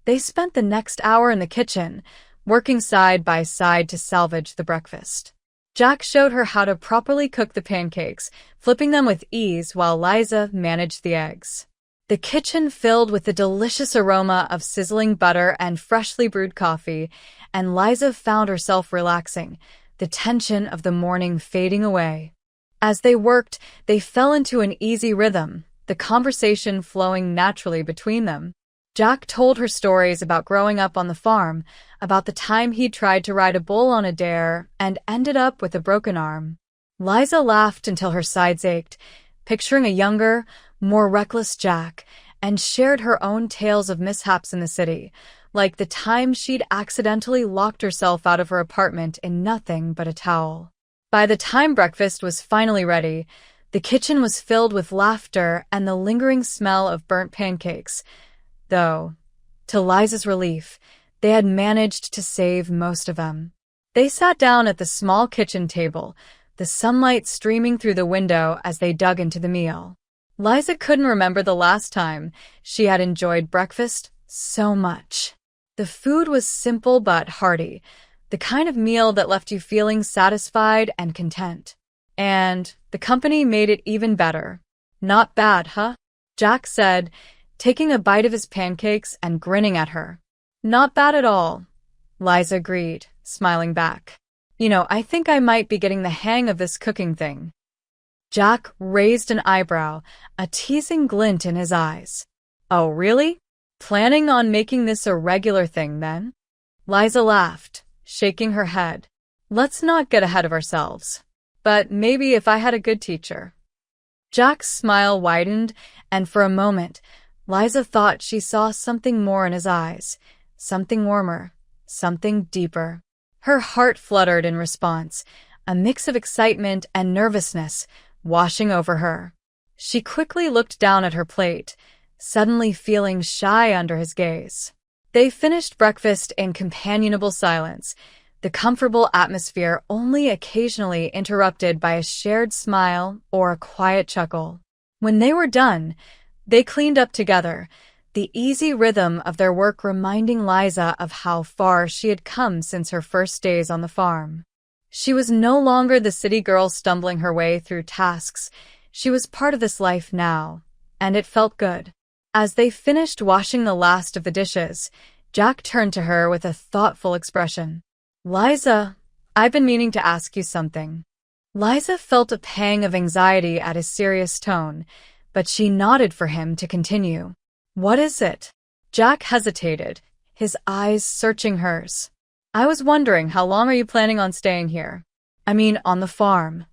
They spent the next hour in the kitchen, working side by side to salvage the breakfast. Jack showed her how to properly cook the pancakes, flipping them with ease while Liza managed the eggs. The kitchen filled with the delicious aroma of sizzling butter and freshly brewed coffee, and Liza found herself relaxing, the tension of the morning fading away. As they worked, they fell into an easy rhythm, the conversation flowing naturally between them. Jack told her stories about growing up on the farm, about the time he'd tried to ride a bull on a dare and ended up with a broken arm. Liza laughed until her sides ached, picturing a younger, more reckless Jack, and shared her own tales of mishaps in the city, like the time she'd accidentally locked herself out of her apartment in nothing but a towel. By the time breakfast was finally ready, the kitchen was filled with laughter and the lingering smell of burnt pancakes, though, to Liza's relief, they had managed to save most of them. They sat down at the small kitchen table, the sunlight streaming through the window as they dug into the meal. Liza couldn't remember the last time she had enjoyed breakfast so much. The food was simple but hearty, the kind of meal that left you feeling satisfied and content. And the company made it even better. "Not bad, huh?" Jack said, taking a bite of his pancakes and grinning at her. Not bad at all, Liza agreed, smiling back. I think I might be getting the hang of this cooking thing. Jack raised an eyebrow, a teasing glint in his eyes. Oh, really? Planning on making this a regular thing, then? Liza laughed, shaking her head. Let's not get ahead of ourselves. But maybe if I had a good teacher. Jack's smile widened, and for a moment, Liza thought she saw something more in his eyes, something warmer, something deeper. Her heart fluttered in response, a mix of excitement and nervousness washing over her. She quickly looked down at her plate, suddenly feeling shy under his gaze. They finished breakfast in companionable silence, the comfortable atmosphere only occasionally interrupted by a shared smile or a quiet chuckle. When they were done, they cleaned up together, the easy rhythm of their work reminding Liza of how far she had come since her first days on the farm. She was no longer the city girl stumbling her way through tasks. She was part of this life now, and it felt good. As they finished washing the last of the dishes, Jack turned to her with a thoughtful expression. Liza, I've been meaning to ask you something. Liza felt a pang of anxiety at his serious tone, but she nodded for him to continue. What is it? Jack hesitated, his eyes searching hers. I was wondering, how long are you planning on staying here? I mean, on the farm.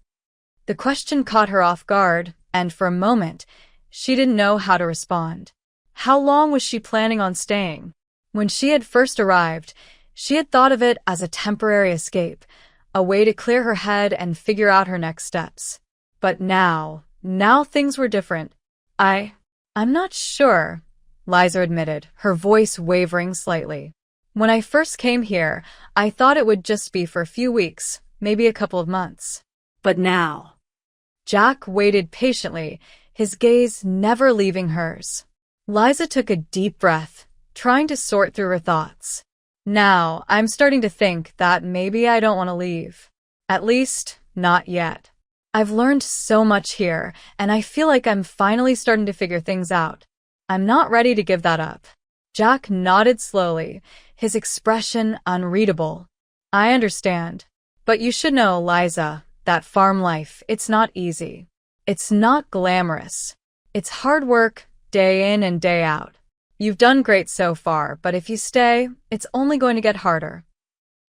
The question caught her off guard, and for a moment, she didn't know how to respond. How long was she planning on staying? When she had first arrived, she had thought of it as a temporary escape, a way to clear her head and figure out her next steps. But now things were different. I'm not sure, Liza admitted, her voice wavering slightly. When I first came here, I thought it would just be for a few weeks, maybe a couple of months. But now... Jack waited patiently, his gaze never leaving hers. Liza took a deep breath, trying to sort through her thoughts. Now, I'm starting to think that maybe I don't want to leave. At least, not yet. I've learned so much here, and I feel like I'm finally starting to figure things out. I'm not ready to give that up. Jack nodded slowly, his expression unreadable. I understand. But you should know, Liza, that farm life, it's not easy. It's not glamorous. It's hard work, day in and day out. You've done great so far, but if you stay, it's only going to get harder.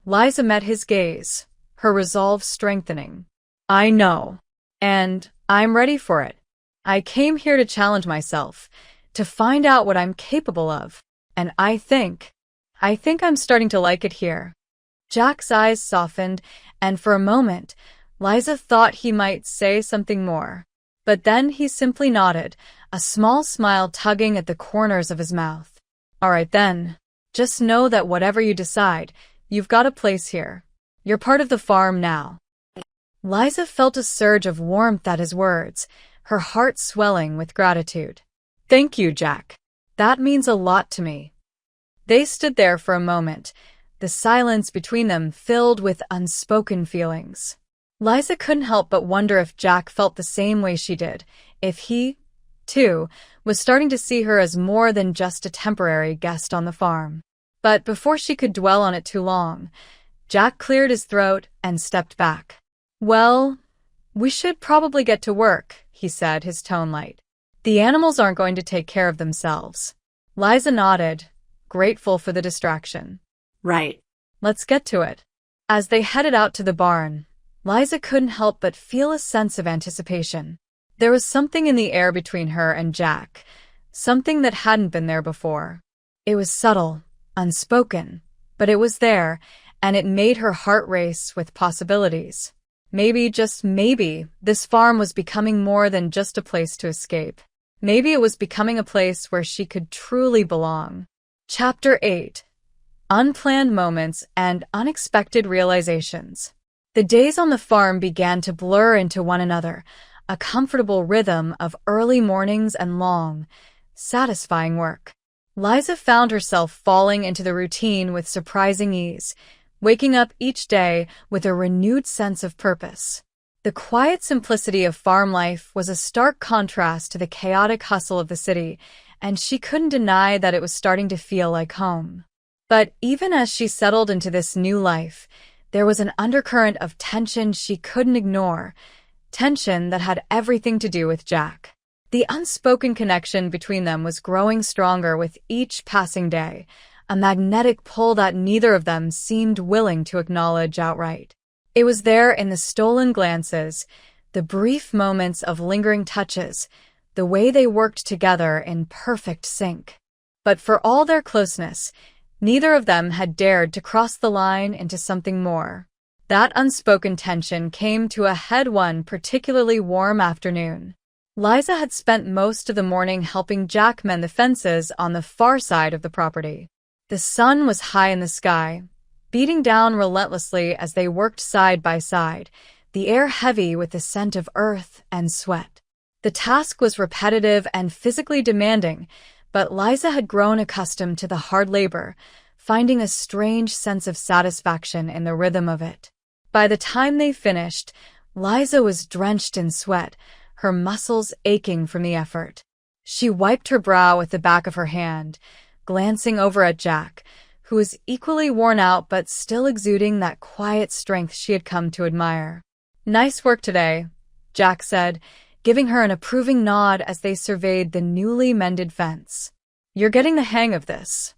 Liza met his gaze, her resolve strengthening. I know, and I'm ready for it. I came here to challenge myself, to find out what I'm capable of, and I think I'm starting to like it here. Jack's eyes softened, and for a moment, Liza thought he might say something more. But then he simply nodded, a small smile tugging at the corners of his mouth. All right then, just know that whatever you decide, you've got a place here. You're part of the farm now. Liza felt a surge of warmth at his words, her heart swelling with gratitude. Thank you, Jack. That means a lot to me. They stood there for a moment, the silence between them filled with unspoken feelings. Liza couldn't help but wonder if Jack felt the same way she did, if he, too, was starting to see her as more than just a temporary guest on the farm. But before she could dwell on it too long, Jack cleared his throat and stepped back. Well, we should probably get to work, he said, his tone light. The animals aren't going to take care of themselves. Liza nodded, grateful for the distraction. Right. Let's get to it. As they headed out to the barn, Liza couldn't help but feel a sense of anticipation. There was something in the air between her and Jack, something that hadn't been there before. It was subtle, unspoken, but it was there, and it made her heart race with possibilities. Maybe, just maybe, this farm was becoming more than just a place to escape. Maybe it was becoming a place where she could truly belong. Chapter 8. Unplanned Moments and Unexpected Realizations. The days on the farm began to blur into one another, a comfortable rhythm of early mornings and long, satisfying work. Liza found herself falling into the routine with surprising ease, waking up each day with a renewed sense of purpose. The quiet simplicity of farm life was a stark contrast to the chaotic hustle of the city, and she couldn't deny that it was starting to feel like home. But even as she settled into this new life, there was an undercurrent of tension she couldn't ignore, tension that had everything to do with Jack. The unspoken connection between them was growing stronger with each passing day, a magnetic pull that neither of them seemed willing to acknowledge outright. It was there in the stolen glances, the brief moments of lingering touches, the way they worked together in perfect sync. But for all their closeness, neither of them had dared to cross the line into something more. That unspoken tension came to a head one particularly warm afternoon. Liza had spent most of the morning helping Jack mend the fences on the far side of the property. The sun was high in the sky, beating down relentlessly as they worked side by side, the air heavy with the scent of earth and sweat. The task was repetitive and physically demanding, but Liza had grown accustomed to the hard labor, finding a strange sense of satisfaction in the rhythm of it. By the time they finished, Liza was drenched in sweat, her muscles aching from the effort. She wiped her brow with the back of her hand, glancing over at Jack, who was equally worn out but still exuding that quiet strength she had come to admire. "Nice work today," Jack said, giving her an approving nod as they surveyed the newly mended fence. "You're getting the hang of this."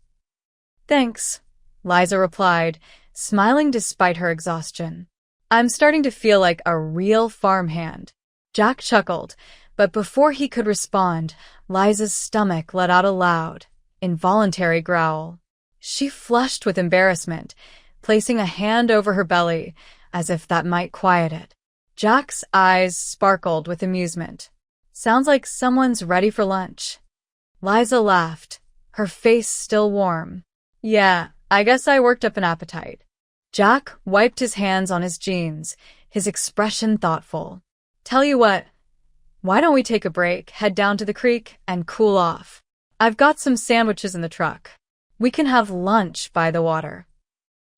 "Thanks," Liza replied, smiling despite her exhaustion. "I'm starting to feel like a real farmhand." Jack chuckled, but before he could respond, Liza's stomach let out a loud, involuntary growl. She flushed with embarrassment, placing a hand over her belly, as if that might quiet it. Jack's eyes sparkled with amusement. "Sounds like someone's ready for lunch." Liza laughed, her face still warm. "Yeah, I guess I worked up an appetite." Jack wiped his hands on his jeans, his expression thoughtful. "Tell you what, why don't we take a break, head down to the creek, and cool off? I've got some sandwiches in the truck. We can have lunch by the water."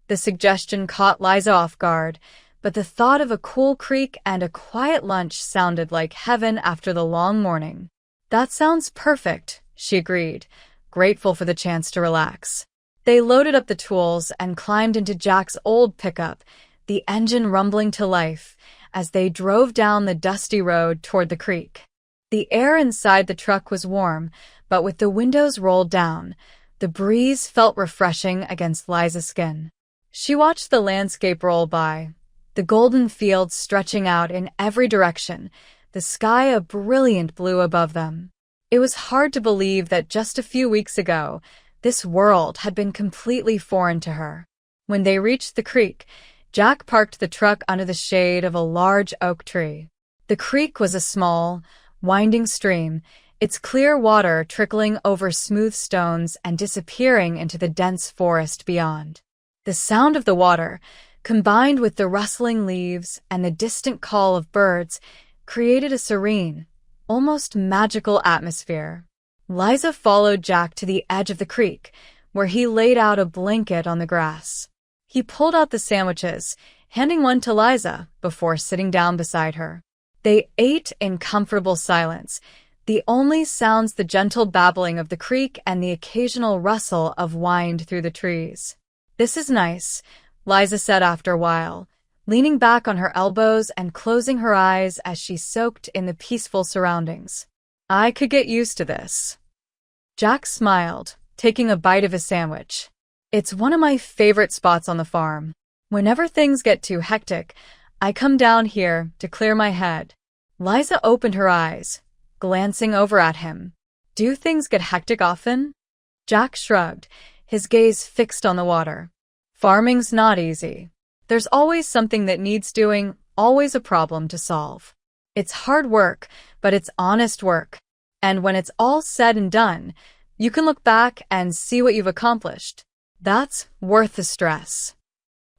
The suggestion caught Liza off guard, but the thought of a cool creek and a quiet lunch sounded like heaven after the long morning. "That sounds perfect," she agreed, grateful for the chance to relax. They loaded up the tools and climbed into Jack's old pickup, the engine rumbling to life, as they drove down the dusty road toward the creek. The air inside the truck was warm, but with the windows rolled down, the breeze felt refreshing against Liza's skin. She watched the landscape roll by, the golden fields stretching out in every direction, the sky a brilliant blue above them. It was hard to believe that just a few weeks ago, this world had been completely foreign to her. When they reached the creek, Jack parked the truck under the shade of a large oak tree. The creek was a small, winding stream, its clear water trickling over smooth stones and disappearing into the dense forest beyond. The sound of the water, combined with the rustling leaves and the distant call of birds, created a serene, almost magical atmosphere. Liza followed Jack to the edge of the creek, where he laid out a blanket on the grass. He pulled out the sandwiches, handing one to Liza before sitting down beside her. They ate in comfortable silence, the only sounds the gentle babbling of the creek and the occasional rustle of wind through the trees. "This is nice," Liza said after a while, leaning back on her elbows and closing her eyes as she soaked in the peaceful surroundings. "I could get used to this." Jack smiled, taking a bite of his sandwich. "It's one of my favorite spots on the farm. Whenever things get too hectic, I come down here to clear my head." Liza opened her eyes, glancing over at him. "Do things get hectic often?" Jack shrugged, his gaze fixed on the water. "Farming's not easy. There's always something that needs doing, always a problem to solve. It's hard work, but it's honest work. And when it's all said and done, you can look back and see what you've accomplished. That's worth the stress."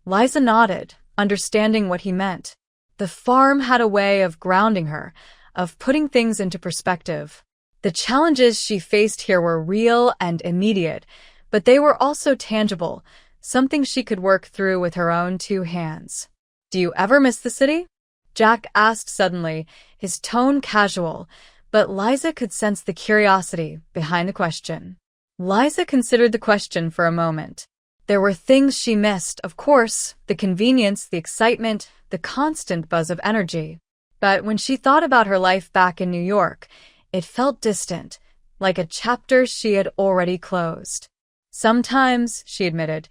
Liza nodded, understanding what he meant. The farm had a way of grounding her, of putting things into perspective. The challenges she faced here were real and immediate, but they were also tangible, something she could work through with her own two hands. "Do you ever miss the city?" Jack asked suddenly, his tone casual, but Liza could sense the curiosity behind the question. Liza considered the question for a moment. There were things she missed, of course, the convenience, the excitement, the constant buzz of energy. But when she thought about her life back in New York, it felt distant, like a chapter she had already closed. Sometimes, she admitted,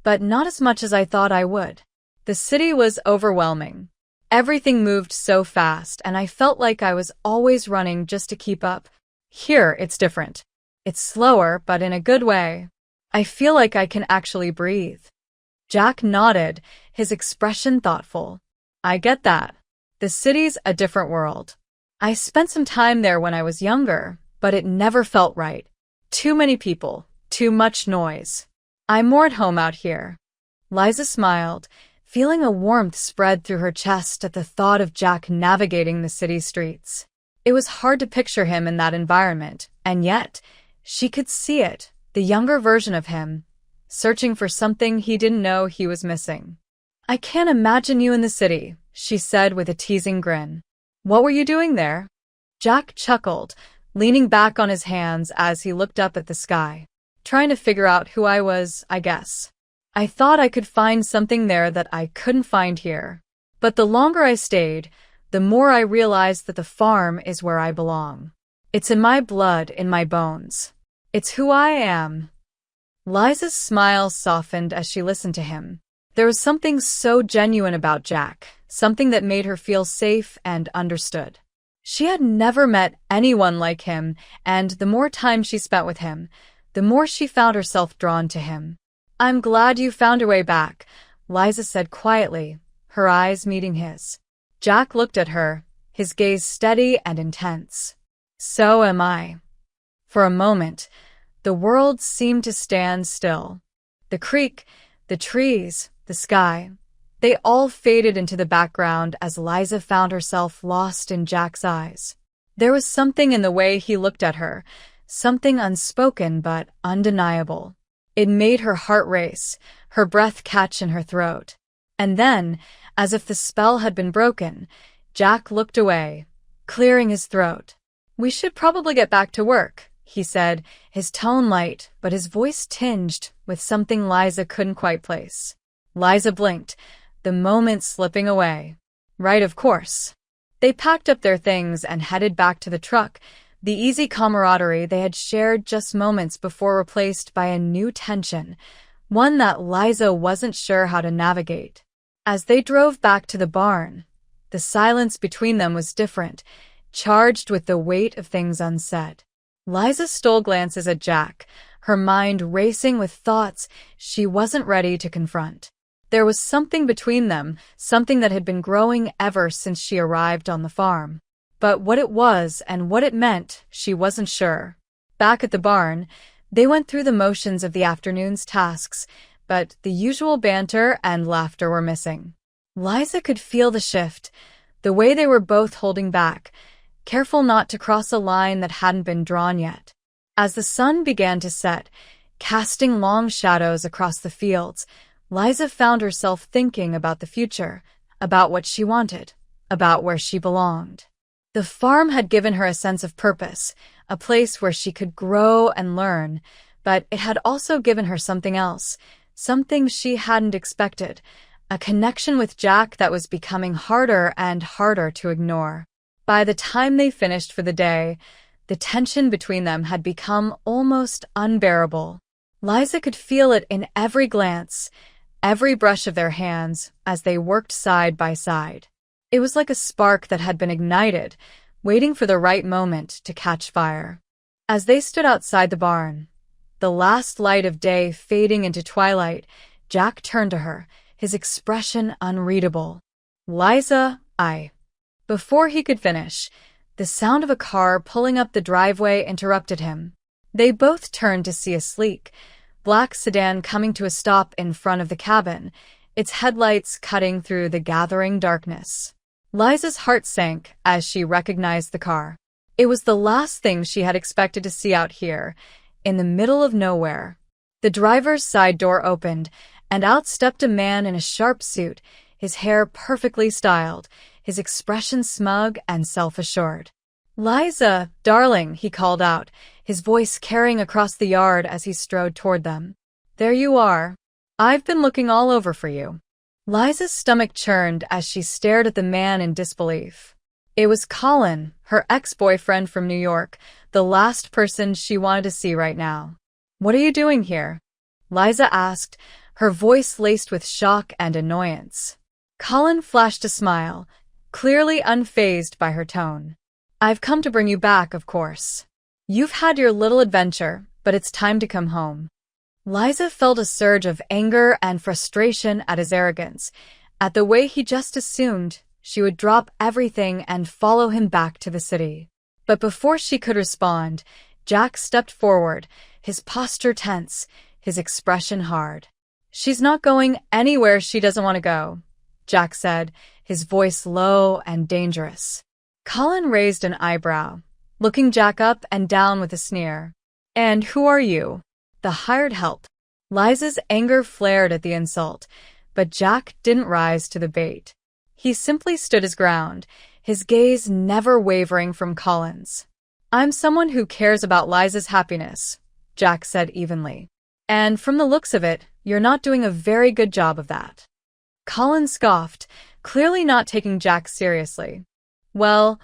but not as much as I thought I would. The city was overwhelming. Everything moved so fast, and I felt like I was always running just to keep up. Here, it's different. It's slower, but in a good way. I feel like I can actually breathe. Jack nodded, his expression thoughtful. I get that. The city's a different world. I spent some time there when I was younger, but it never felt right. Too many people, too much noise. I'm more at home out here. Liza smiled, feeling a warmth spread through her chest at the thought of Jack navigating the city streets. It was hard to picture him in that environment, and yet, she could see it, the younger version of him, searching for something he didn't know he was missing. I can't imagine you in the city, she said with a teasing grin. What were you doing there? Jack chuckled, leaning back on his hands as he looked up at the sky. Trying to figure out who I was, I guess. I thought I could find something there that I couldn't find here. But the longer I stayed, the more I realized that the farm is where I belong. It's in my blood, in my bones. It's who I am. Liza's smile softened as she listened to him. There was something so genuine about Jack, something that made her feel safe and understood. She had never met anyone like him, and the more time she spent with him, the more she found herself drawn to him. I'm glad you found your way back, Liza said quietly, her eyes meeting his. Jack looked at her, his gaze steady and intense. So am I. For a moment, the world seemed to stand still. The creek, the trees, the sky, they all faded into the background as Liza found herself lost in Jack's eyes. There was something in the way he looked at her, something unspoken but undeniable. It made her heart race, her breath catch in her throat. And then, as if the spell had been broken, Jack looked away, clearing his throat. We should probably get back to work, he said, his tone light, but his voice tinged with something Liza couldn't quite place. Liza blinked, the moment slipping away. Right, of course. They packed up their things and headed back to the truck, the easy camaraderie they had shared just moments before replaced by a new tension, one that Liza wasn't sure how to navigate. As they drove back to the barn, the silence between them was different, charged with the weight of things unsaid. Liza stole glances at Jack, her mind racing with thoughts she wasn't ready to confront. There was something between them, something that had been growing ever since she arrived on the farm. But what it was and what it meant, she wasn't sure. Back at the barn, they went through the motions of the afternoon's tasks, but the usual banter and laughter were missing. Liza could feel the shift, the way they were both holding back, careful not to cross a line that hadn't been drawn yet. As the sun began to set, casting long shadows across the fields, Liza found herself thinking about the future, about what she wanted, about where she belonged. The farm had given her a sense of purpose, a place where she could grow and learn, but it had also given her something else, something she hadn't expected, a connection with Jack that was becoming harder and harder to ignore. By the time they finished for the day, the tension between them had become almost unbearable. Liza could feel it in every glance, every brush of their hands as they worked side by side. It was like a spark that had been ignited, waiting for the right moment to catch fire. As they stood outside the barn, the last light of day fading into twilight, Jack turned to her, his expression unreadable. Liza, Before he could finish, the sound of a car pulling up the driveway interrupted him. They both turned to see a sleek, black sedan coming to a stop in front of the cabin, its headlights cutting through the gathering darkness. Liza's heart sank as she recognized the car. It was the last thing she had expected to see out here, in the middle of nowhere. The driver's side door opened, and out stepped a man in a sharp suit, his hair perfectly styled, his expression smug and self-assured. "Liza, darling," he called out, his voice carrying across the yard as he strode toward them. "There you are." I've been looking all over for you. Liza's stomach churned as she stared at the man in disbelief. It was Colin, her ex-boyfriend from New York, the last person she wanted to see right now. What are you doing here? Liza asked, her voice laced with shock and annoyance. Colin flashed a smile, clearly unfazed by her tone. I've come to bring you back, of course. You've had your little adventure, but it's time to come home. Liza felt a surge of anger and frustration at his arrogance, at the way he just assumed she would drop everything and follow him back to the city. But before she could respond, Jack stepped forward, his posture tense, his expression hard. She's not going anywhere she doesn't want to go, Jack said, his voice low and dangerous. Colin raised an eyebrow, looking Jack up and down with a sneer. And who are you? The hired help. Liza's anger flared at the insult, but Jack didn't rise to the bait. He simply stood his ground, his gaze never wavering from Colin's. I'm someone who cares about Liza's happiness, Jack said evenly. And from the looks of it, you're not doing a very good job of that. Colin scoffed, clearly not taking Jack seriously. Well,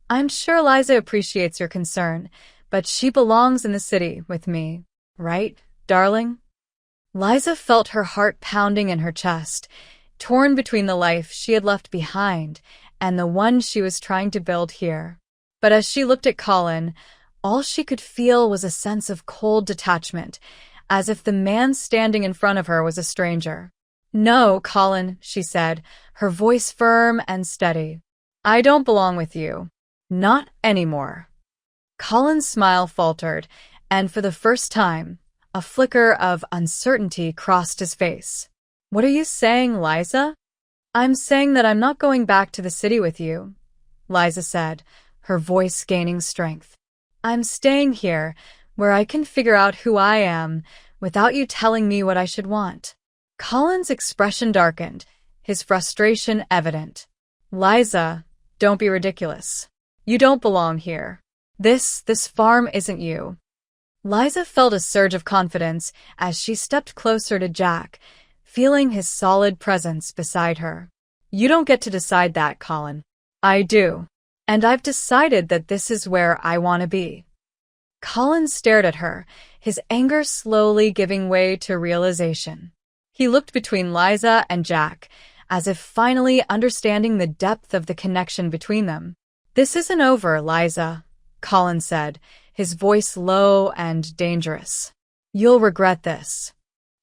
I'm sure Liza appreciates your concern, but she belongs in the city with me. Right, darling? Liza felt her heart pounding in her chest, torn between the life she had left behind and the one she was trying to build here. But as she looked at Colin, all she could feel was a sense of cold detachment, as if the man standing in front of her was a stranger. No, Colin, she said, her voice firm and steady. I don't belong with you. Not anymore. Colin's smile faltered, and for the first time, a flicker of uncertainty crossed his face. What are you saying, Liza? I'm saying that I'm not going back to the city with you, Liza said, her voice gaining strength. I'm staying here, where I can figure out who I am without you telling me what I should want. Colin's expression darkened, his frustration evident. Liza, don't be ridiculous. You don't belong here. This farm isn't you. Liza felt a surge of confidence as she stepped closer to Jack, feeling his solid presence beside her. You don't get to decide that, Colin. I do. And I've decided that this is where I want to be. Colin stared at her, his anger slowly giving way to realization. He looked between Liza and Jack, as if finally understanding the depth of the connection between them. This isn't over, Liza, Colin said, his voice low and dangerous. You'll regret this.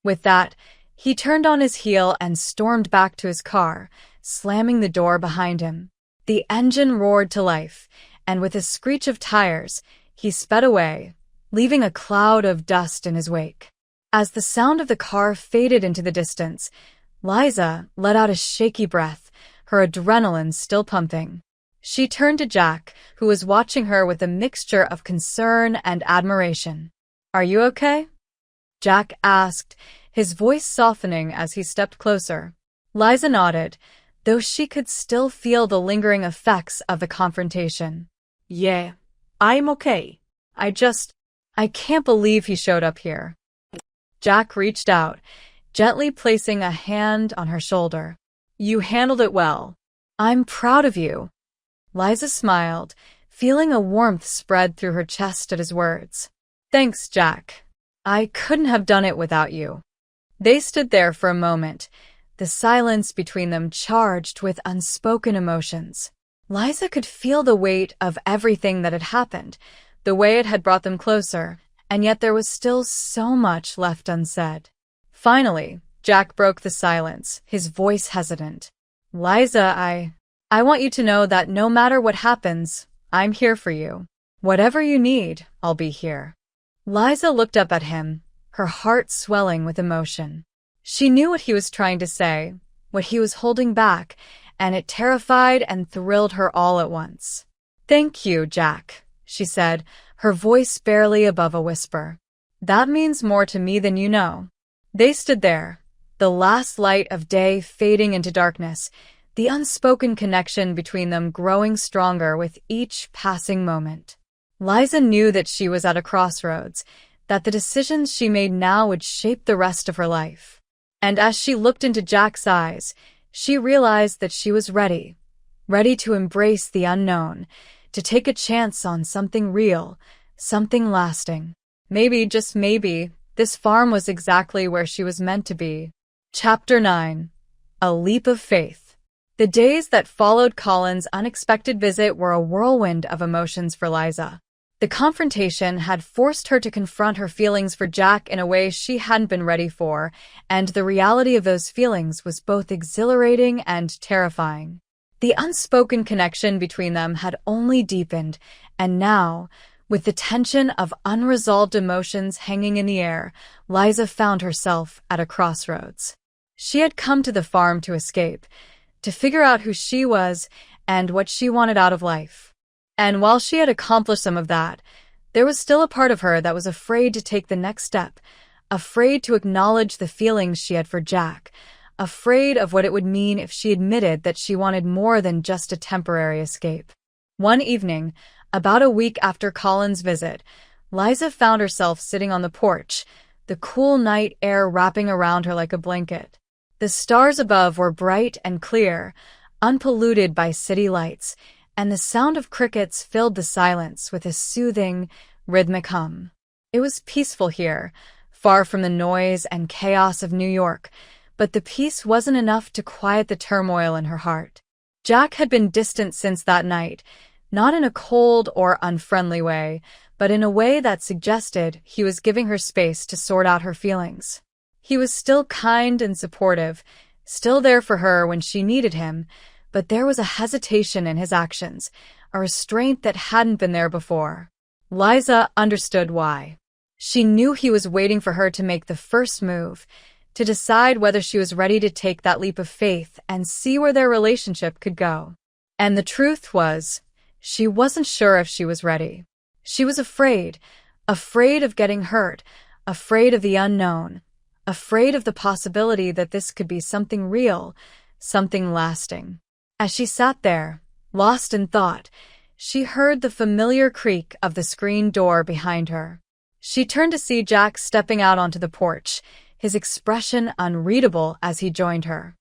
With that, he turned on his heel and stormed back to his car, slamming the door behind him. The engine roared to life, and with a screech of tires, he sped away, leaving a cloud of dust in his wake. As the sound of the car faded into the distance, Liza let out a shaky breath, her adrenaline still pumping. She turned to Jack, who was watching her with a mixture of concern and admiration. Are you okay? Jack asked, his voice softening as he stepped closer. Liza nodded, though she could still feel the lingering effects of the confrontation. Yeah, I'm okay. I can't believe he showed up here. Jack reached out, gently placing a hand on her shoulder. You handled it well. I'm proud of you. Liza smiled, feeling a warmth spread through her chest at his words. Thanks, Jack. I couldn't have done it without you. They stood there for a moment, the silence between them charged with unspoken emotions. Liza could feel the weight of everything that had happened, the way it had brought them closer, and yet there was still so much left unsaid. Finally, Jack broke the silence, his voice hesitant. Liza, I want you to know that no matter what happens, I'm here for you. Whatever you need, I'll be here. Liza looked up at him, her heart swelling with emotion. She knew what he was trying to say, what he was holding back, and it terrified and thrilled her all at once. Thank you, Jack, she said, her voice barely above a whisper. That means more to me than you know. They stood there, the last light of day fading into darkness, the unspoken connection between them growing stronger with each passing moment. Liza knew that she was at a crossroads, that the decisions she made now would shape the rest of her life. And as she looked into Jack's eyes, she realized that she was ready to embrace the unknown, to take a chance on something real, something lasting. Maybe, just maybe, this farm was exactly where she was meant to be. Chapter 9. A Leap of Faith. The days that followed Colin's unexpected visit were a whirlwind of emotions for Liza. The confrontation had forced her to confront her feelings for Jack in a way she hadn't been ready for, and the reality of those feelings was both exhilarating and terrifying. The unspoken connection between them had only deepened, and now, with the tension of unresolved emotions hanging in the air, Liza found herself at a crossroads. She had come to the farm to escape, to figure out who she was and what she wanted out of life. And while she had accomplished some of that, there was still a part of her that was afraid to take the next step, afraid to acknowledge the feelings she had for Jack, afraid of what it would mean if she admitted that she wanted more than just a temporary escape. One evening, about a week after Colin's visit, Liza found herself sitting on the porch, the cool night air wrapping around her like a blanket. The stars above were bright and clear, unpolluted by city lights, and the sound of crickets filled the silence with a soothing, rhythmic hum. It was peaceful here, far from the noise and chaos of New York, but the peace wasn't enough to quiet the turmoil in her heart. Jack had been distant since that night, not in a cold or unfriendly way, but in a way that suggested he was giving her space to sort out her feelings. He was still kind and supportive, still there for her when she needed him, but there was a hesitation in his actions, a restraint that hadn't been there before. Liza understood why. She knew he was waiting for her to make the first move, to decide whether she was ready to take that leap of faith and see where their relationship could go. And the truth was, she wasn't sure if she was ready. She was afraid of getting hurt, afraid of the unknown, afraid of the possibility that this could be something real, something lasting. As she sat there, lost in thought, she heard the familiar creak of the screen door behind her. She turned to see Jack stepping out onto the porch, his expression unreadable as he joined her.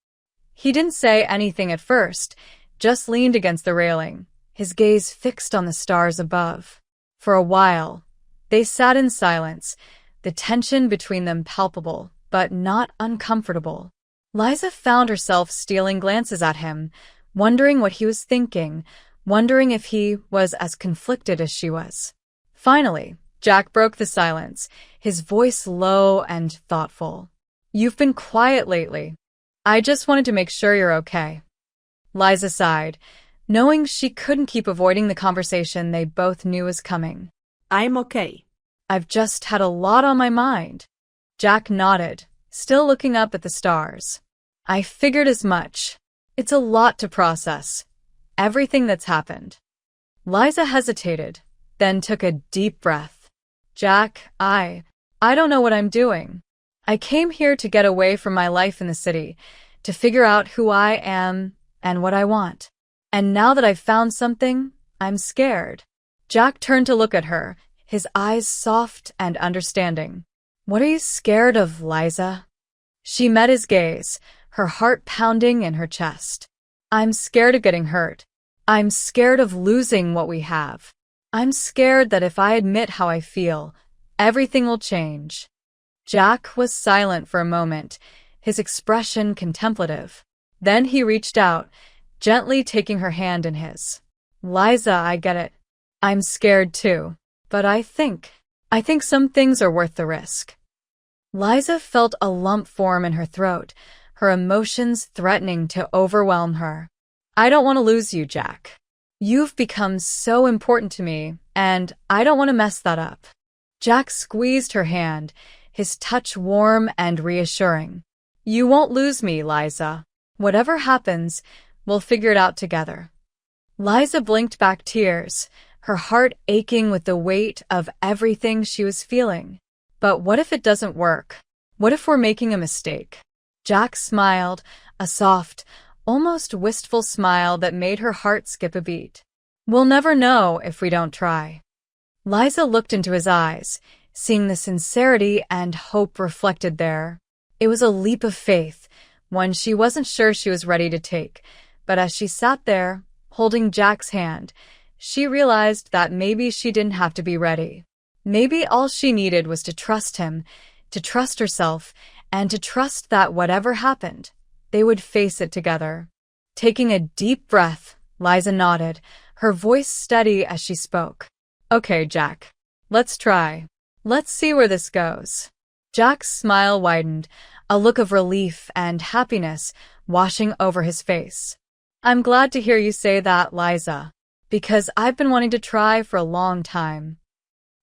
He didn't say anything at first, just leaned against the railing, his gaze fixed on the stars above. For a while, they sat in silence, the tension between them palpable, but not uncomfortable. Liza found herself stealing glances at him, wondering what he was thinking, wondering if he was as conflicted as she was. Finally, Jack broke the silence, his voice low and thoughtful. "You've been quiet lately. I just wanted to make sure you're okay." Liza sighed, knowing she couldn't keep avoiding the conversation they both knew was coming. I'm okay. "I've just had a lot on my mind." Jack nodded, still looking up at the stars. "I figured as much. It's a lot to process. Everything that's happened." Liza hesitated, then took a deep breath. "Jack, I don't know what I'm doing. I came here to get away from my life in the city, to figure out who I am and what I want. And now that I've found something, I'm scared." Jack turned to look at her, his eyes soft and understanding. "What are you scared of, Liza?" She met his gaze, her heart pounding in her chest. "I'm scared of getting hurt. I'm scared of losing what we have. I'm scared that if I admit how I feel, everything will change." Jack was silent for a moment, his expression contemplative. Then he reached out, gently taking her hand in his. "Liza, I get it. I'm scared too. But I think some things are worth the risk." Liza felt a lump form in her throat, her emotions threatening to overwhelm her. "I don't want to lose you, Jack. You've become so important to me, and I don't want to mess that up." Jack squeezed her hand, his touch warm and reassuring. "You won't lose me, Liza. Whatever happens, we'll figure it out together." Liza blinked back tears, her heart aching with the weight of everything she was feeling. But what if it doesn't work? What if we're making a mistake? Jack smiled, a soft, almost wistful smile that made her heart skip a beat. "We'll never know if we don't try." Liza looked into his eyes, seeing the sincerity and hope reflected there. It was a leap of faith, one she wasn't sure she was ready to take, but as she sat there, holding Jack's hand, she realized that maybe she didn't have to be ready. Maybe all she needed was to trust him, to trust herself, and to trust that whatever happened, they would face it together. Taking a deep breath, Liza nodded, her voice steady as she spoke. "Okay, Jack. Let's try. Let's see where this goes." Jack's smile widened, a look of relief and happiness washing over his face. "I'm glad to hear you say that, Liza, because I've been wanting to try for a long time."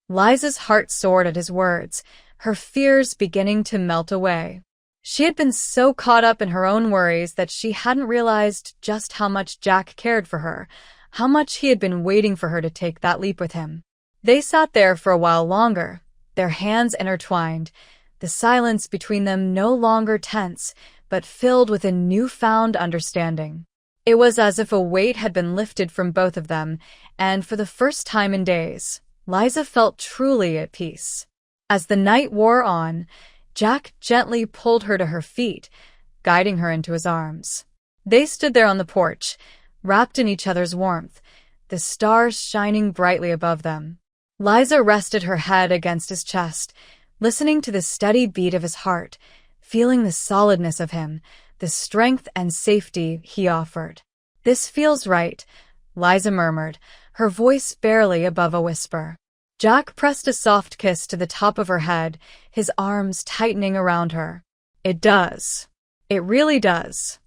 Liza's heart soared at his words, her fears beginning to melt away. She had been so caught up in her own worries that she hadn't realized just how much Jack cared for her, how much he had been waiting for her to take that leap with him. They sat there for a while longer, their hands intertwined, the silence between them no longer tense, but filled with a newfound understanding. It was as if a weight had been lifted from both of them, and for the first time in days, Liza felt truly at peace. As the night wore on, Jack gently pulled her to her feet, guiding her into his arms. They stood there on the porch, wrapped in each other's warmth, the stars shining brightly above them. Liza rested her head against his chest, listening to the steady beat of his heart, feeling the solidness of him, the strength and safety he offered. "This feels right," Liza murmured, her voice barely above a whisper. Jack pressed a soft kiss to the top of her head, his arms tightening around her. "It does. It really does."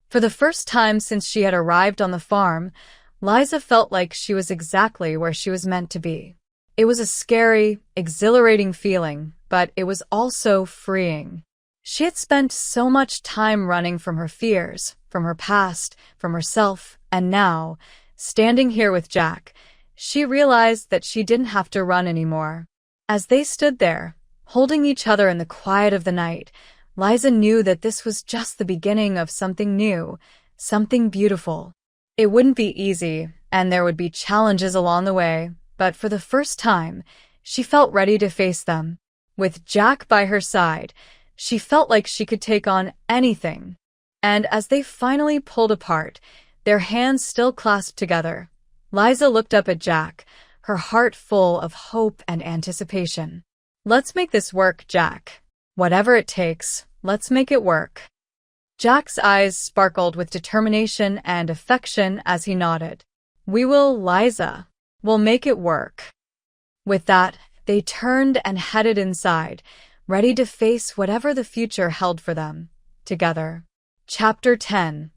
For the first time since she had arrived on the farm, Liza felt like she was exactly where she was meant to be. It was a scary, exhilarating feeling, but it was also freeing. She had spent so much time running from her fears, from her past, from herself, and now, standing here with Jack, she realized that she didn't have to run anymore. As they stood there, holding each other in the quiet of the night, Liza knew that this was just the beginning of something new, something beautiful. It wouldn't be easy, and there would be challenges along the way, but for the first time, she felt ready to face them. With Jack by her side, she felt like she could take on anything. And as they finally pulled apart, their hands still clasped together, Liza looked up at Jack, her heart full of hope and anticipation. "Let's make this work, Jack. Whatever it takes, let's make it work." Jack's eyes sparkled with determination and affection as he nodded. "We will, Liza. We'll make it work." With that, they turned and headed inside, ready to face whatever the future held for them, together. Chapter 10.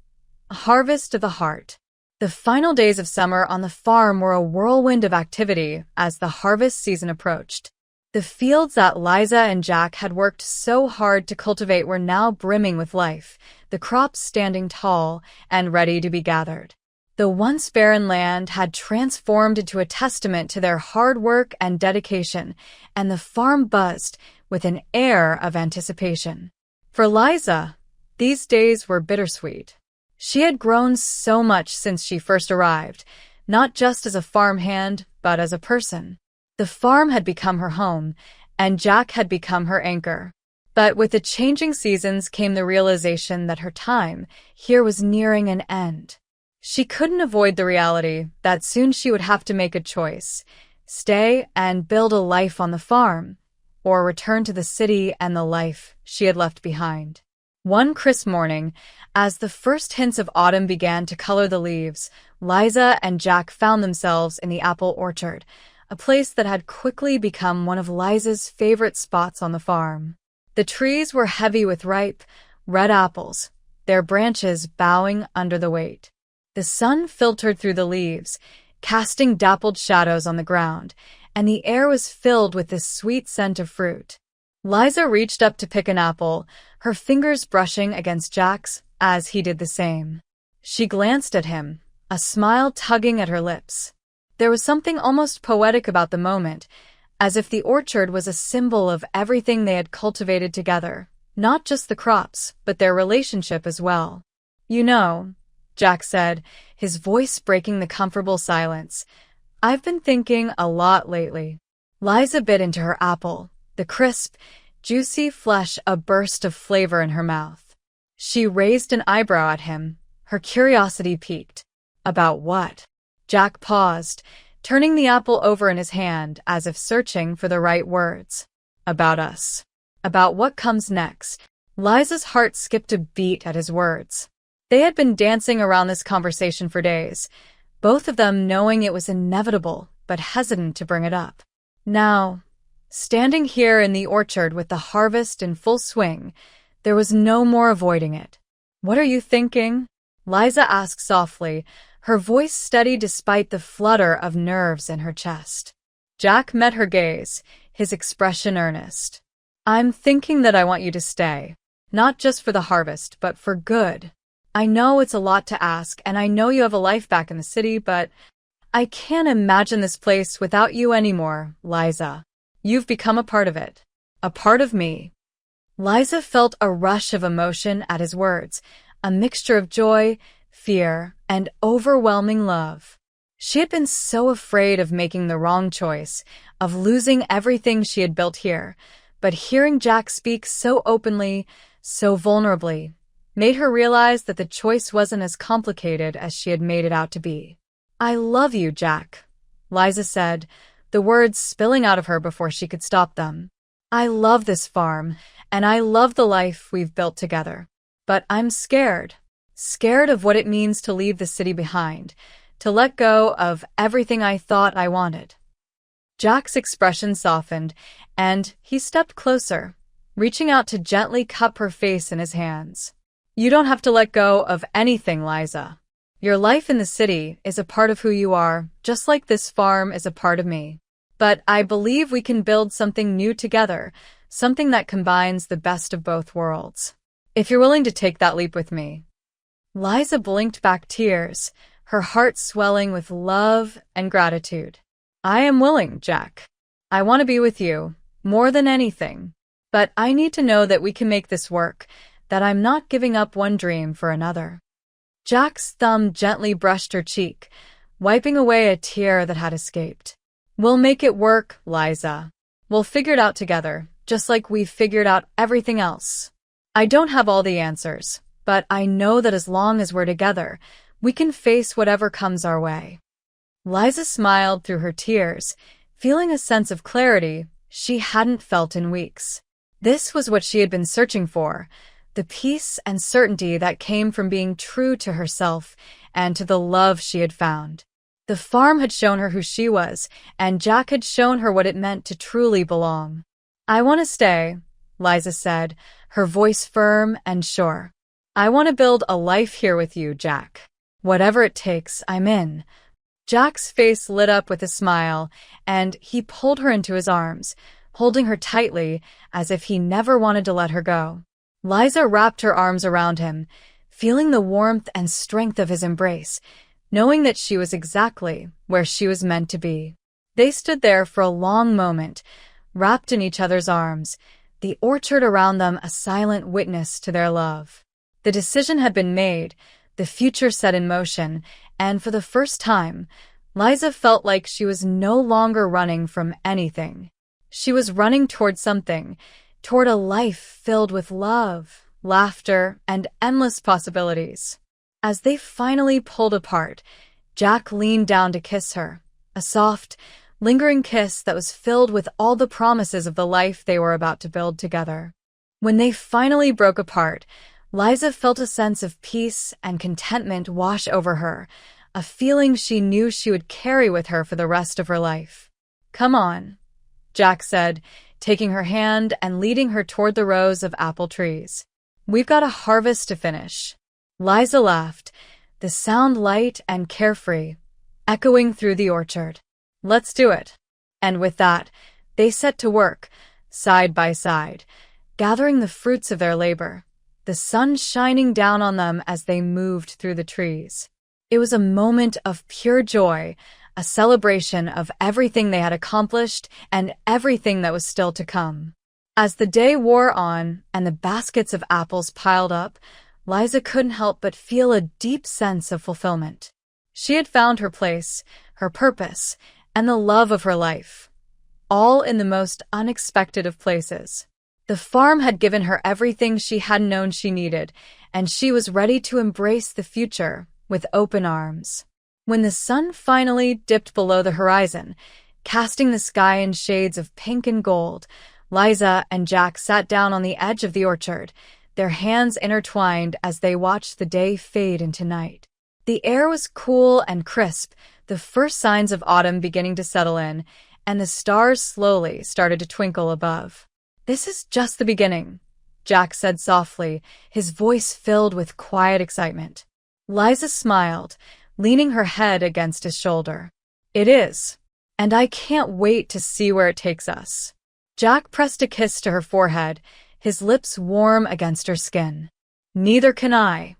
A Harvest of the Heart. The final days of summer on the farm were a whirlwind of activity as the harvest season approached. The fields that Liza and Jack had worked so hard to cultivate were now brimming with life, the crops standing tall and ready to be gathered. The once barren land had transformed into a testament to their hard work and dedication, and the farm buzzed with an air of anticipation. For Liza, these days were bittersweet. She had grown so much since she first arrived, not just as a farmhand, but as a person. The farm had become her home, and Jack had become her anchor. But with the changing seasons came the realization that her time here was nearing an end. She couldn't avoid the reality that soon she would have to make a choice, stay and build a life on the farm, or return to the city and the life she had left behind. One crisp morning, as the first hints of autumn began to color the leaves, Liza and Jack found themselves in the apple orchard, a place that had quickly become one of Liza's favorite spots on the farm. The trees were heavy with ripe, red apples, their branches bowing under the weight. The sun filtered through the leaves, casting dappled shadows on the ground, and the air was filled with the sweet scent of fruit. Liza reached up to pick an apple, her fingers brushing against Jack's as he did the same. She glanced at him, a smile tugging at her lips. There was something almost poetic about the moment, as if the orchard was a symbol of everything they had cultivated together, not just the crops, but their relationship as well. "You know," Jack said, his voice breaking the comfortable silence, "I've been thinking a lot lately." Liza bit into her apple, the crisp, juicy flesh a burst of flavor in her mouth. She raised an eyebrow at him, her curiosity piqued. About what? Jack paused, turning the apple over in his hand as if searching for the right words. About us. About what comes next. Liza's heart skipped a beat at his words. They had been dancing around this conversation for days, both of them knowing it was inevitable but hesitant to bring it up. Now, standing here in the orchard with the harvest in full swing, there was no more avoiding it. "What are you thinking?" Liza asked softly, her voice steady despite the flutter of nerves in her chest. Jack met her gaze, his expression earnest. "I'm thinking that I want you to stay, not just for the harvest, but for good. I know it's a lot to ask, and I know you have a life back in the city, but I can't imagine this place without you anymore, Liza. You've become a part of it. A part of me." Liza felt a rush of emotion at his words, a mixture of joy, fear, and overwhelming love. She had been so afraid of making the wrong choice, of losing everything she had built here, but hearing Jack speak so openly, so vulnerably, made her realize that the choice wasn't as complicated as she had made it out to be. "I love you, Jack," Liza said, the words spilling out of her before she could stop them. "I love this farm, and I love the life we've built together. But I'm scared. Scared of what it means to leave the city behind, to let go of everything I thought I wanted." Jack's expression softened, and he stepped closer, reaching out to gently cup her face in his hands. "You don't have to let go of anything, Liza. Your life in the city is a part of who you are, just like this farm is a part of me. But I believe we can build something new together, something that combines the best of both worlds. If you're willing to take that leap with me." Liza blinked back tears, her heart swelling with love and gratitude. "I am willing, Jack. I want to be with you, more than anything. But I need to know that we can make this work, that I'm not giving up one dream for another." Jack's thumb gently brushed her cheek, wiping away a tear that had escaped. "We'll make it work, Liza. We'll figure it out together, just like we've figured out everything else. I don't have all the answers, but I know that as long as we're together, we can face whatever comes our way." Liza smiled through her tears, feeling a sense of clarity she hadn't felt in weeks. This was what she had been searching for, the peace and certainty that came from being true to herself and to the love she had found. The farm had shown her who she was, and Jack had shown her what it meant to truly belong. "I want to stay," Liza said, her voice firm and sure. "I want to build a life here with you, Jack. Whatever it takes, I'm in." Jack's face lit up with a smile, and he pulled her into his arms, holding her tightly as if he never wanted to let her go. Liza wrapped her arms around him, feeling the warmth and strength of his embrace, knowing that she was exactly where she was meant to be. They stood there for a long moment, wrapped in each other's arms, the orchard around them a silent witness to their love. The decision had been made, the future set in motion, and for the first time, Liza felt like she was no longer running from anything. She was running toward something, toward a life filled with love, laughter, and endless possibilities. As they finally pulled apart, Jack leaned down to kiss her, a soft, lingering kiss that was filled with all the promises of the life they were about to build together. When they finally broke apart, Liza felt a sense of peace and contentment wash over her, a feeling she knew she would carry with her for the rest of her life. "Come on," Jack said, taking her hand and leading her toward the rows of apple trees. "We've got a harvest to finish." Liza laughed, the sound light and carefree, echoing through the orchard. "Let's do it." And with that, they set to work, side by side, gathering the fruits of their labor, the sun shining down on them as they moved through the trees. It was a moment of pure joy, a celebration of everything they had accomplished and everything that was still to come. As the day wore on and the baskets of apples piled up, Liza couldn't help but feel a deep sense of fulfillment. She had found her place, her purpose, and the love of her life, all in the most unexpected of places. The farm had given her everything she had known she needed, and she was ready to embrace the future with open arms. When the sun finally dipped below the horizon, casting the sky in shades of pink and gold, Liza and Jack sat down on the edge of the orchard, their hands intertwined as they watched the day fade into night. The air was cool and crisp, the first signs of autumn beginning to settle in, and the stars slowly started to twinkle above. "This is just the beginning," Jack said softly, his voice filled with quiet excitement. Liza smiled, leaning her head against his shoulder. "It is, and I can't wait to see where it takes us." Jack pressed a kiss to her forehead, his lips warm against her skin. "Neither can I."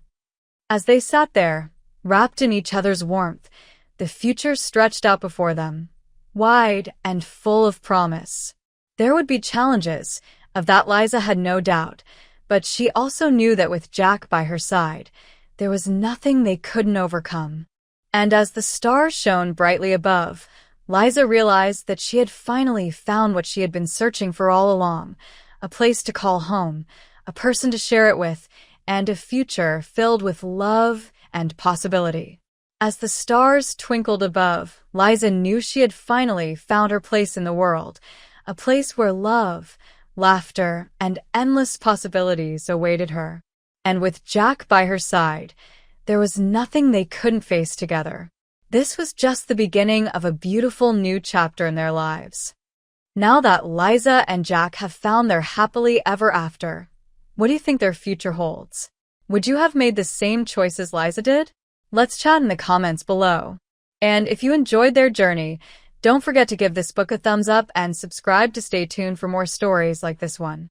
As they sat there, wrapped in each other's warmth, the future stretched out before them, wide and full of promise. There would be challenges, of that Liza had no doubt, but she also knew that with Jack by her side, there was nothing they couldn't overcome. And as the stars shone brightly above, Liza realized that she had finally found what she had been searching for all along, a place to call home, a person to share it with, and a future filled with love and possibility. As the stars twinkled above, Liza knew she had finally found her place in the world, a place where love, laughter, and endless possibilities awaited her. And with Jack by her side, there was nothing they couldn't face together. This was just the beginning of a beautiful new chapter in their lives. Now that Liza and Jack have found their happily ever after, what do you think their future holds? Would you have made the same choices Liza did? Let's chat in the comments below. And if you enjoyed their journey, don't forget to give this book a thumbs up and subscribe to stay tuned for more stories like this one.